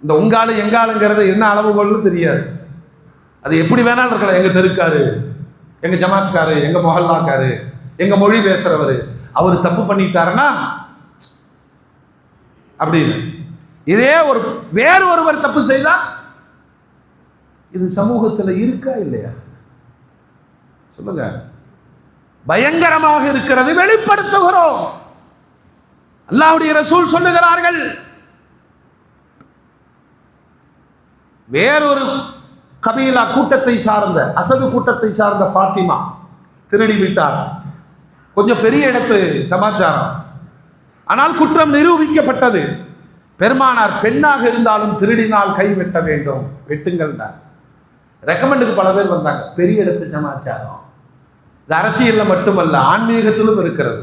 இந்த உங்காலு எங்காலுங்கிறது என்ன அளவுகோல்னு தெரியாது. அது எப்படி வேணாலும் இருக்கலாம். எங்க தெருக்காரு, எங்க ஜமாத்காரு, எங்க மொஹல்லாக்காரு, எங்க மொழி பேசுறவரு, அவர் தப்பு பண்ணிட்டாருன்னா அப்படின்னு. இதே ஒரு வேறு ஒருவர் தப்பு செய்தா இது சமூகத்தில் இருக்கா இல்லையா? சொல்லுங்க. பயங்கரமாக இருக்கிறது. வெளிப்படுத்துகிறோம். அல்லாஹ்வுடைய ரசூல் சொல்லுகிறார்கள், வேறொரு கபீலா கூட்டத்தை சார்ந்த, அசது கூட்டத்தை சார்ந்த பாத்திமா திருடி விட்டார். கொஞ்சம் பெரிய இடத்து சமாச்சாரம். ஆனால் குற்றம் நிரூபிக்கப்பட்டது. பெருமானார் பெண்ணாக இருந்தாலும் திருடினால் கை வெட்ட வேண்டும், வெட்டுங்கள். ரெக்கமெண்டுக்கு பல பேர் வந்தாங்க. பெரிய இடத்து சமாச்சாரம். இது அரசியல்ல மட்டுமல்ல, ஆன்மீகத்திலும் இருக்கிறது.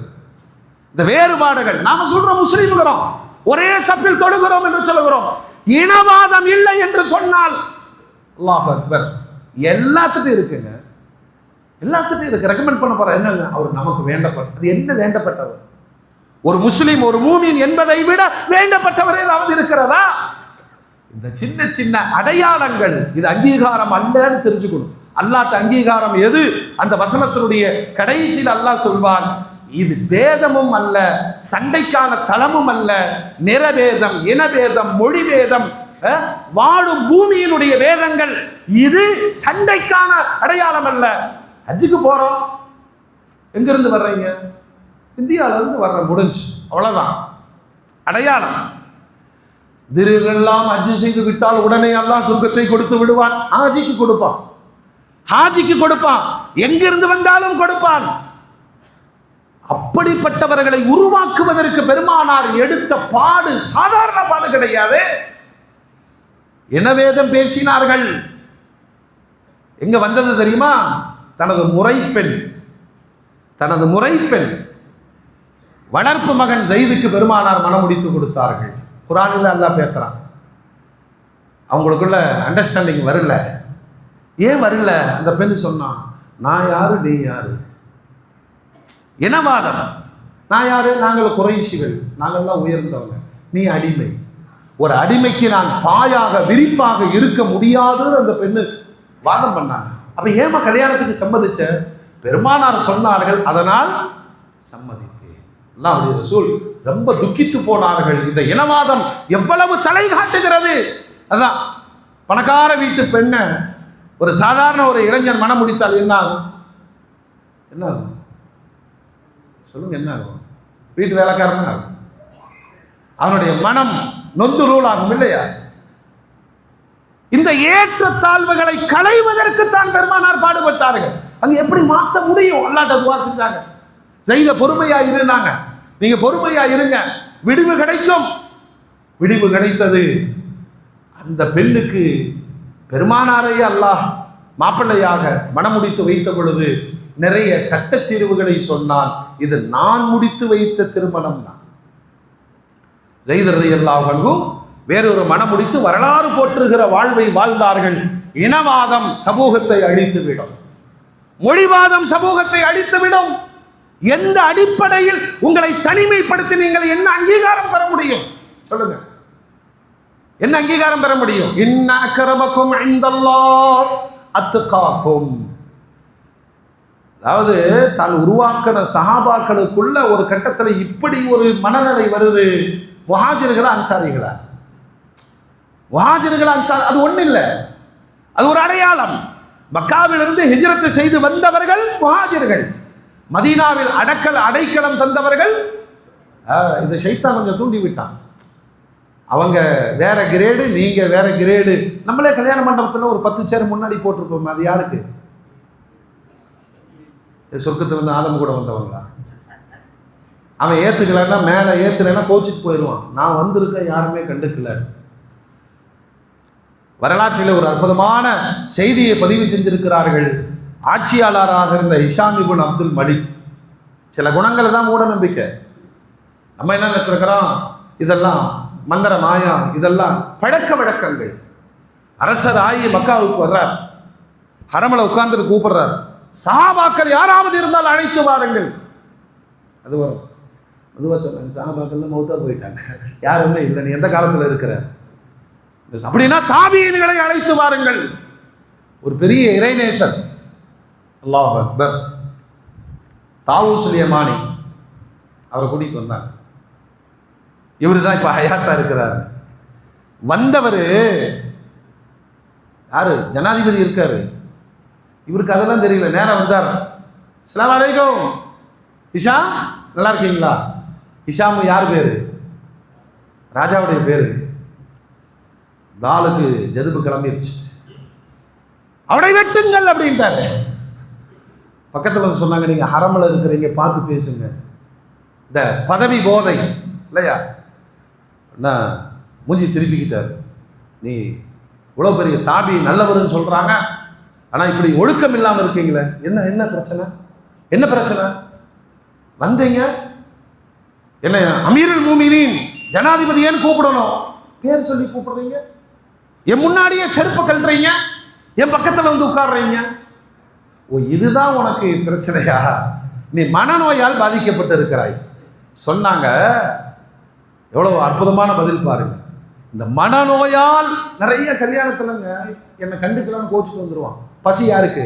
இந்த வேறுபாடுகள் நாம சொல்ற முஸ்லிம்கிறோம், ஒரே சப்பில் தொழுகிறோம் என்று சொல்லுகிறோம். இனவாதம் இல்லை என்று சொன்னால் அல்லாஹ் அக்பர், எல்லாத்துட்டும் இருக்குங்க, எல்லாத்துட்டும் இருக்கு. ரெக்கமெண்ட் பண்ண போற என்னங்க, அவர் நமக்கு வேண்டப்பட்டது. என்ன வேண்டப்பட்டவர்? ஒரு முஸ்லிம், ஒரு மூமின் என்பதை விட வேண்டப்பட்டவர் ஏதாவது இருக்கிறதா? இந்த சின்ன சின்ன அடையாளங்கள் இது அங்கீகாரம் அல்லன்னு தெரிஞ்சுக்கணும். அல்லாஹ் அங்கீகாரம் எது? அந்த வசனத்தினுடைய கடைசியில் அல்லாஹ் சொல்வான், இது பேதமும் அல்ல, சண்டைக்கான தளமும் அல்ல, நிறவேதம், இனவேதம், மொழி வேதம், வாழும் பூமியினுடைய வேதங்கள், இது சண்டைக்கான அடையாளம் அல்ல. ஹஜ்ஜுக்கு போறோம், எங்கிருந்து வர்றீங்க? இந்தியாவில இருந்து வர்ற, முடிஞ்சு, அவ்வளவுதான் அடையாளம். திரெல்லாம் ஹஜ்ஜு செய்து விட்டால் உடனே அல்லாஹ் சொர்க்கத்தை கொடுத்து விடுவான். ஹாஜிக்கு கொடுப்பான், ஹாஜிக்கு கொடுப்பான், எங்கிருந்து வந்தாலும் கொடுப்பான். அப்படிப்பட்டவர்களை உருவாக்குவதற்கு பெருமானார் எடுத்த பாடு சாதாரண பாடு கிடையாது. இனவேதம் பேசினார்கள். எங்க வந்தது தெரியுமா? தனது முறைப்பெண் வளர்ப்பு மகன் ஸைதுக்கு பெருமானார் மனமுடித்து கொடுத்தார்கள். குர்ஆனில் அல்லாஹ் பேசுறான். அவங்களுக்குள்ள அண்டர்ஸ்டாண்டிங் வரல. ஏன் வரல? அந்த பெண் சொன்னான், நான் யாரு, நீ யாரு? இனவாதம். நான் யாரு? நாங்கள் குறைஷிகள், நாங்கள்லாம் உயர்ந்தவங்க, நீ அடிமை. ஒரு அடிமைக்கு நான் பாயாக விரிப்பாக இருக்க முடியாதுன்னு அந்த பெண்ணு வாதம் பண்ணாங்க. அப்ப ஏமா கல்யாணத்துக்கு சம்மதிச்ச? பெருமானார் சொன்னார்கள், அதனால் சம்மதித்தேன். அல்லாஹ்வுடைய ரசூல் ரொம்ப துக்கித்து போனார்கள். இந்த இனவாதம் எவ்வளவு தலை காட்டுகிறது. அதான் பணக்கார வீட்டு பெண்ணை ஒரு சாதாரண ஒரு இளைஞன் மனம் முடித்தால் என்ன ஆகும்? என்ன ஆகும் சொல்லுங்க? என்ன ஆகும்? வீட்டு வேலைக்காரனா ஆகும். அவனுடைய மனம் நொந்து நூலாகும் இல்லையா? இந்த ஏற்றத்தாழ்வுகளை களைவதற்கு தான் பெருமானார் பாடுபட்டார்கள். அங்க எப்படி மாற்ற முடியும்? அல்லாஹ்ட்ட துஆ செஞ்சாங்க. ஸைத பொறுமையா இருந்தாங்க. நீங்க பொறுமையா இருங்க, விடிவு கிடைக்கும். விடிவு கிடைத்தது. அந்த பெண்ணுக்கு பெருமானாரையே அல்லாஹ் மாப்பிள்ளையாக மனமுடித்து வைத்த பொழுது நிறைய சட்ட தீர்வுகளை சொன்னான். இது நான் முடித்து வைத்த திருமணம் தான். ஸைத் ரலியல்லாஹு அன்ஹு வேறொரு மனமுடித்து வரலாறு போற்றுகிற வாழ்வை வாழ்ந்தார்கள். இனவாதம் சமூகத்தை அழித்துவிடும், மொழிவாதம் சமூகத்தை அழித்துவிடும். எந்த அடிப்படையில் உங்களை தனிமைப்படுத்தி நீங்கள் என்ன அங்கீகாரம் பெற முடியும்? சொல்லுங்க, என்ன அங்கீகாரம் பெற முடியும்? இன்ன அக்ரமக்கும் இன்தல்லாஹ் அத்காக்கும். அதாவது தான் உருவாக்கின சஹாபாக்களுக்குள்ள ஒரு கட்டத்தில் இப்படி ஒரு மனநிலை வருது. முஹாஜிர்களா அன்சாரிகளா? முஹாஜிர்களா அன்சாரி? அது ஒண்ணு இல்லை, அது ஒரு அடையாளம். மக்காவிலிருந்து ஹிஜ்ரத் செய்து வந்தவர்கள் முஹாஜிர்கள், மதீனாவில் அடைக்கலம் தந்தவர்கள். இந்த ஷைத்தான் கொஞ்சம் தூண்டி விட்டான். அவங்க வேற கிரேடு, நீங்க வேற கிரேடு. நம்மளே கல்யாண மண்டபத்தில் ஒரு 10 சேர் முன்னாடி போட்டிருப்போம். அது யாருக்கு? சொர்க்கத்துல இருந்து ஆதம் கூட வந்தவங்களா? அவன் ஏத்துக்கலன்னா, மேலே ஏத்துலன்னா கோச்சிட்டு போயிடுவான். நான் வந்திருக்க யாருமே கண்டுக்கல. வரலாற்றில் ஒரு அற்புதமான செய்தியை பதிவு செஞ்சிருக்கிறார்கள். ஆட்சியாளராக இருந்த ஹிஷாம் இப்னு அப்துல் மலிக். சில குணங்கள் தான் மூட நம்பிக்கை. நம்ம என்ன நினைச்சிருக்கிறோம்? இதெல்லாம் மந்திர மாயா, இதெல்லாம் பழக்க வழக்கங்கள். அரசர் ஆகி மக்காவுக்கு வர்றார், ஹரமல உட்கார்ந்து கூப்பிடுறார். சஹாபாக்கள் யாராவது இருந்தால் அழைத்து வாருங்கள். அது வரும். அதுவா சொன்னாங்க, சஹாபாக்கள்லாம் மௌத்தா போயிட்டாங்க, யாருமே இல்லை, நீ எந்த காலத்தில் இருக்கிற? அப்படின்னா தாபீன்களை அழைத்து வாருங்கள். ஒரு பெரிய இறைநேசர், அல்லாஹ் அக்பர், தாவூஸ் யமானி, அவரை கூட்டிட்டு வந்தாங்க. இவரு தான் இப்ப ஹயாத்தா இருக்கிறார். வந்தவர் யாரு? ஜனாதிபதி இருக்காரு. இவருக்கு அதெல்லாம் தெரியல. நேரம் வந்தார். அஸ்ஸலாமு அலைக்கும் ஹிஷாம், நல்லா இருக்கீங்களா? ஹிஷாம் யார் பேரு? ராஜாவுடைய பேரு. தாலுக்கு ஜதுபு கிளம்பிருச்சு. அவனை வெட்டுங்கள் அப்படின்ட்டாரு. பக்கத்தில் வந்து சொன்னாங்க, நீங்க ஹரமில் இருக்கிறீங்க, பார்த்து பேசுங்க. இந்த பதவி போதை, இல்லையா? என்ன மூஞ்சி திருப்பிக்கிட்டார். நீ இவ்வளோ பெரிய தாபி நல்லவர்னு சொல்றாங்க, ஆனா இப்படி ஒழுக்கம் இல்லாமல் இருக்கீங்களே, என்ன என்ன பிரச்சனை? என்ன பிரச்சனை? வந்தீங்க என்ன அமீருல் மூமினீன் ஜனாதிபதியேன்னு கூப்பிடணும், பேர் சொல்லி கூப்பிடுறீங்க, என் முன்னாடியே செருப்பை கழட்டுறீங்க, என் பக்கத்துல வந்து உட்கார்றீங்க. ஓ, இதுதான் உனக்கு பிரச்சனையா? நீ மனநோயால் பாதிக்கப்பட்டு இருக்கிறாய் சொன்னாங்க. எவ்வளவு அற்புதமான பதில் பாருங்க. இந்த மனநோயால் நிறைய கல்யாணத்துலங்க என்னை கண்டுக்கலான்னு கோச்சுட்டு வந்துருவான். பசி யாருக்கு?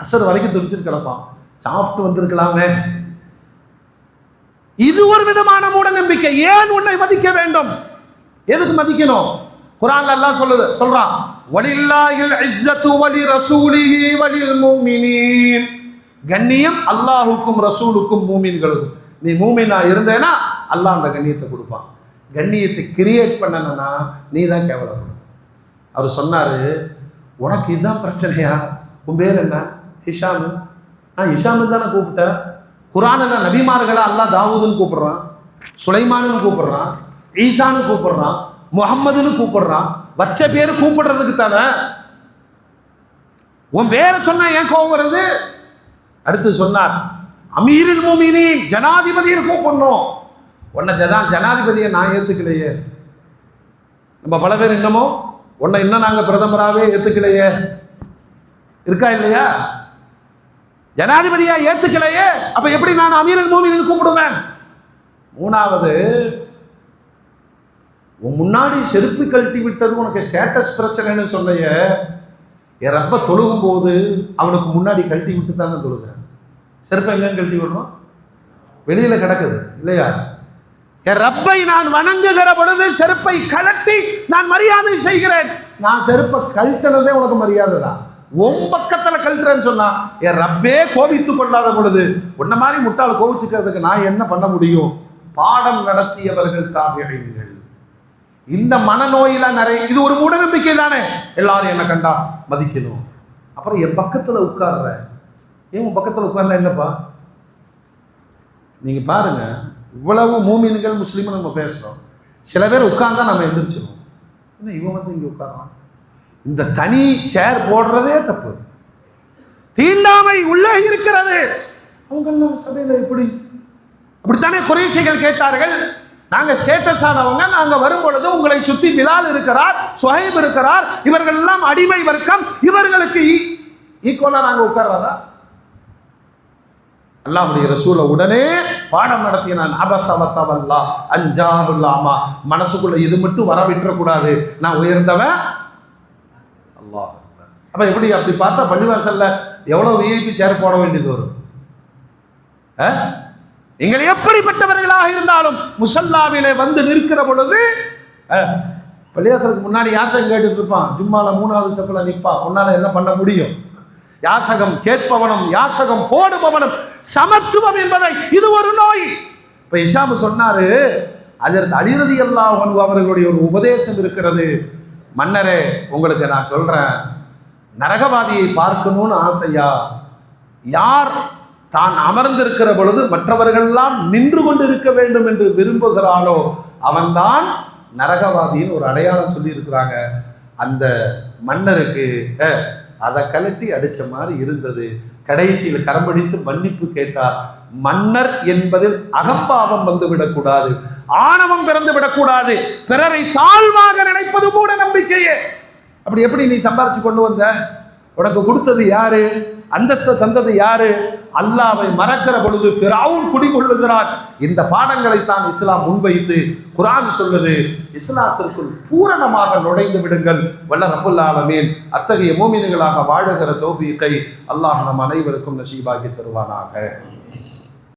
அசர் வரைக்கும் துடிச்சிட்டு கிடப்பான், சாப்பிட்டு வந்திருக்கலாமே. இது ஒரு விதமான மூட நம்பிக்கை. ஏன் உன்னை மதிக்க வேண்டும்? எதுக்கு மதிக்கணும்? குர்ஆன்ல அல்லாஹ் சொல்றான், வலில்லாஹில் இஸ்ஸத்து வலி ரசூலிஹி வலில் முஃமினீன். கண்ணியம் அல்லாஹ்வுக்கும் ரசூலுக்கும் மூமின்களுக்கும். நீ மூமினா இருந்தேனா அல்லாஹ் அந்த கண்ணியத்தை கொடுப்பான். கண்ணியத்தை கிரியேட் பண்ணனா நீ தான் கேவலப்படும். அவர் சொன்னாரு, உனக்கு இதுதான் பிரச்சனையா? உன் பேர் என்ன? ஹிஷாமு. நான் ஹிஷாமு தானே கூப்பிட்டேன். குர்ஆன்ல நபிமார்களை அல்லாஹ் தாவூதுன்னு கூப்பிடுறான், சுலைமான்னு கூப்பிடுறான், ஈசான்னு கூப்பிடுறான், முஹம்மதுன்னு கூப்பிடுறான். வச்ச பேரு கூப்பிடுறதுக்கு தானே. உன் பேரை சொன்னா ஏன் கோபம் வருது? அடுத்து சொன்னார், அமீருல் மூமினீன் ஜனாதிபதியை கூப்பிடணும். உன்னை ஜனாதிபதியை நான் ஏத்துக்கலையே. நம்ம பல பேர் இன்னமும் உன்னை இன்னும் நாங்க பிரதமராகவே ஏத்துக்கலையே, இருக்கா இல்லையா? ஜனாதிபதியா ஏத்துக்கலையே, அப்ப எப்படி நான் அமீருல் மூமினீன் கூப்பிடுவேன்? மூணாவது, உன் முன்னாடி செருப்பு கழட்டி விட்டது உனக்கு ஸ்டேட்டஸ் பிரச்சனைன்னு சொன்னைய. என் ரப்ப தொழுகும் போது அவனுக்கு முன்னாடி கழட்டி விட்டு தானே தொழுகிறேன். செருப்பை எங்க கழட்டி விடுறோம்? வெளியில கிடக்குது இல்லையா? என் ரப்பை நான் வணங்குகிற பொழுது செருப்பை கழட்டி நான் மரியாதை செய்கிறேன். நான் செருப்பை கழட்டினதே உனக்கு மரியாதை தான். உன் பக்கத்துல கழட்டுறேன்னு சொன்னா என் ரப்பே கோபித்துக் கொள்ளாத பொழுது உன்ன மாதிரி முட்டாள் கோவிச்சுக்கிறதுக்கு நான் என்ன பண்ண முடியும்? பாடம் நடத்தியவர்கள் தாபியீன்கள். இந்த மனநோயில நிறைய, இது ஒரு மூட நம்பிக்கை தானே. எல்லாரும் என்ன கண்டா மதிக்கணும். அப்புறம் என் பக்கத்துல உட்கார்ற, ஏன் உன் பக்கத்துல உட்கார்ந்தா என்னப்பா? நீங்க பாருங்க, இவ்வளவு மூமின்கள் முஸ்லீம் நம்ம பேசுறோம், சில பேர் உட்கார்ந்தா நம்ம எந்திரிச்சிடும். என்ன இவன் வந்து இங்க உட்கார்றான்? இந்த தனி சேர் போடுறதே தப்பு. தீண்டாமை உள்ளே இருக்கிறது. அவங்க எல்லாம் சபையில எப்படி? அப்படித்தானே குறைஷிகள் கேட்டார்கள். நாங்க ஸ்டேட்டஸ் ஆனவங்க, நாங்க வரும் பொழுது உங்களை சுத்தி பிலால் இருக்கிறார், சுஹைப் இருக்கிறார், இவர்கள் எல்லாம் அடிமை வர்க்கம், இவர்களுக்கு ஈக்குவலா நாங்க உட்கார்றதா? அல்லாஹ்வுடைய ரசூலை உடனே பாடம் நடத்தினான். அபஸவத்தவல்லா அன்ஜாஹுல்லாமா. மனசுக்குள்ள இது மட்டும் வர விட்டுறக்கூடாது, நான் உயர்ந்தவன். அல்லாஹ். அப்ப எப்படி? அப்படி பார்த்தா பள்ளிவாசல்ல எவ்வளவு விஐபி சேர் போட வேண்டியது வரும். நீங்கள் எப்படிப்பட்டவர்களாக இருந்தாலும் முசல்லாவிலே வந்து நிற்கிற பொழுது, பள்ளிவாசலுக்கு முன்னாடி யாசகம் கேட்டுட்டு இருப்பான், ஜும்மால 3வது சஃப்ல நிற்பான். உன்னால என்ன பண்ண முடியும்? யாசகம் கேட்பவனும் யாசகம் போடுபவனும் சமத்துவம் என்பதை இது ஒரு நோய். இப்ப இஷாமு சொன்னாரு, ஹஜ்ரத் அலி ரலியல்லாஹு அன்ஹு அவர்களுடைய ஒரு உபதேசம் இருக்கிறது. மன்னரே, உங்களுக்கு நான் சொல்றேன், நரகவாதியை பார்க்கணும்னு ஆசையா? யார் தான் அமர்ந்திருக்கிற பொழுது மற்றவர்கள்லாம் நின்று கொண்டு இருக்க வேண்டும் என்று விரும்புகிறானோ அவன்தான் நரகவாதின்னு ஒரு அடையாளம் சொல்லி இருக்கிறாங்க. அந்த மன்னருக்கு அதை கலட்டி அடிச்ச மாதிரி இருந்தது. கடைசியில் கரம்பிடித்து மன்னிப்பு கேட்டார். மன்னர் என்பதில் அகம்பாவம் வந்து விடக்கூடாது, ஆணவம் பிறந்து விடக்கூடாது, பிறரை தாழ்வாக நினைப்பது மூட நம்பிக்கையே. அப்படி எப்படி நீ சம்பாரிச்சு கொண்டு வந்த? உனக்கு கொடுத்தது யாரு? அந்தஸ்து தந்தது யாரு? அல்லாஹ்வை மறக்கிற பொழுது ஃபிரௌன் குடிகொள்ளுகிறார். இந்த பாடங்களைத்தான் இஸ்லாம் முன்வைத்து குர்ஆன் சொல்லுது, இஸ்லாத்திற்குள் பூரணமாக நுழைந்து விடுங்கள். வல்ல ரப்புல் ஆலமீன் அத்தகைய மூமின்களாக வாழுகிற தௌஃபீகை அல்லாஹ் நம் அனைவருக்கும் நசீபாக்கி தருவானாக.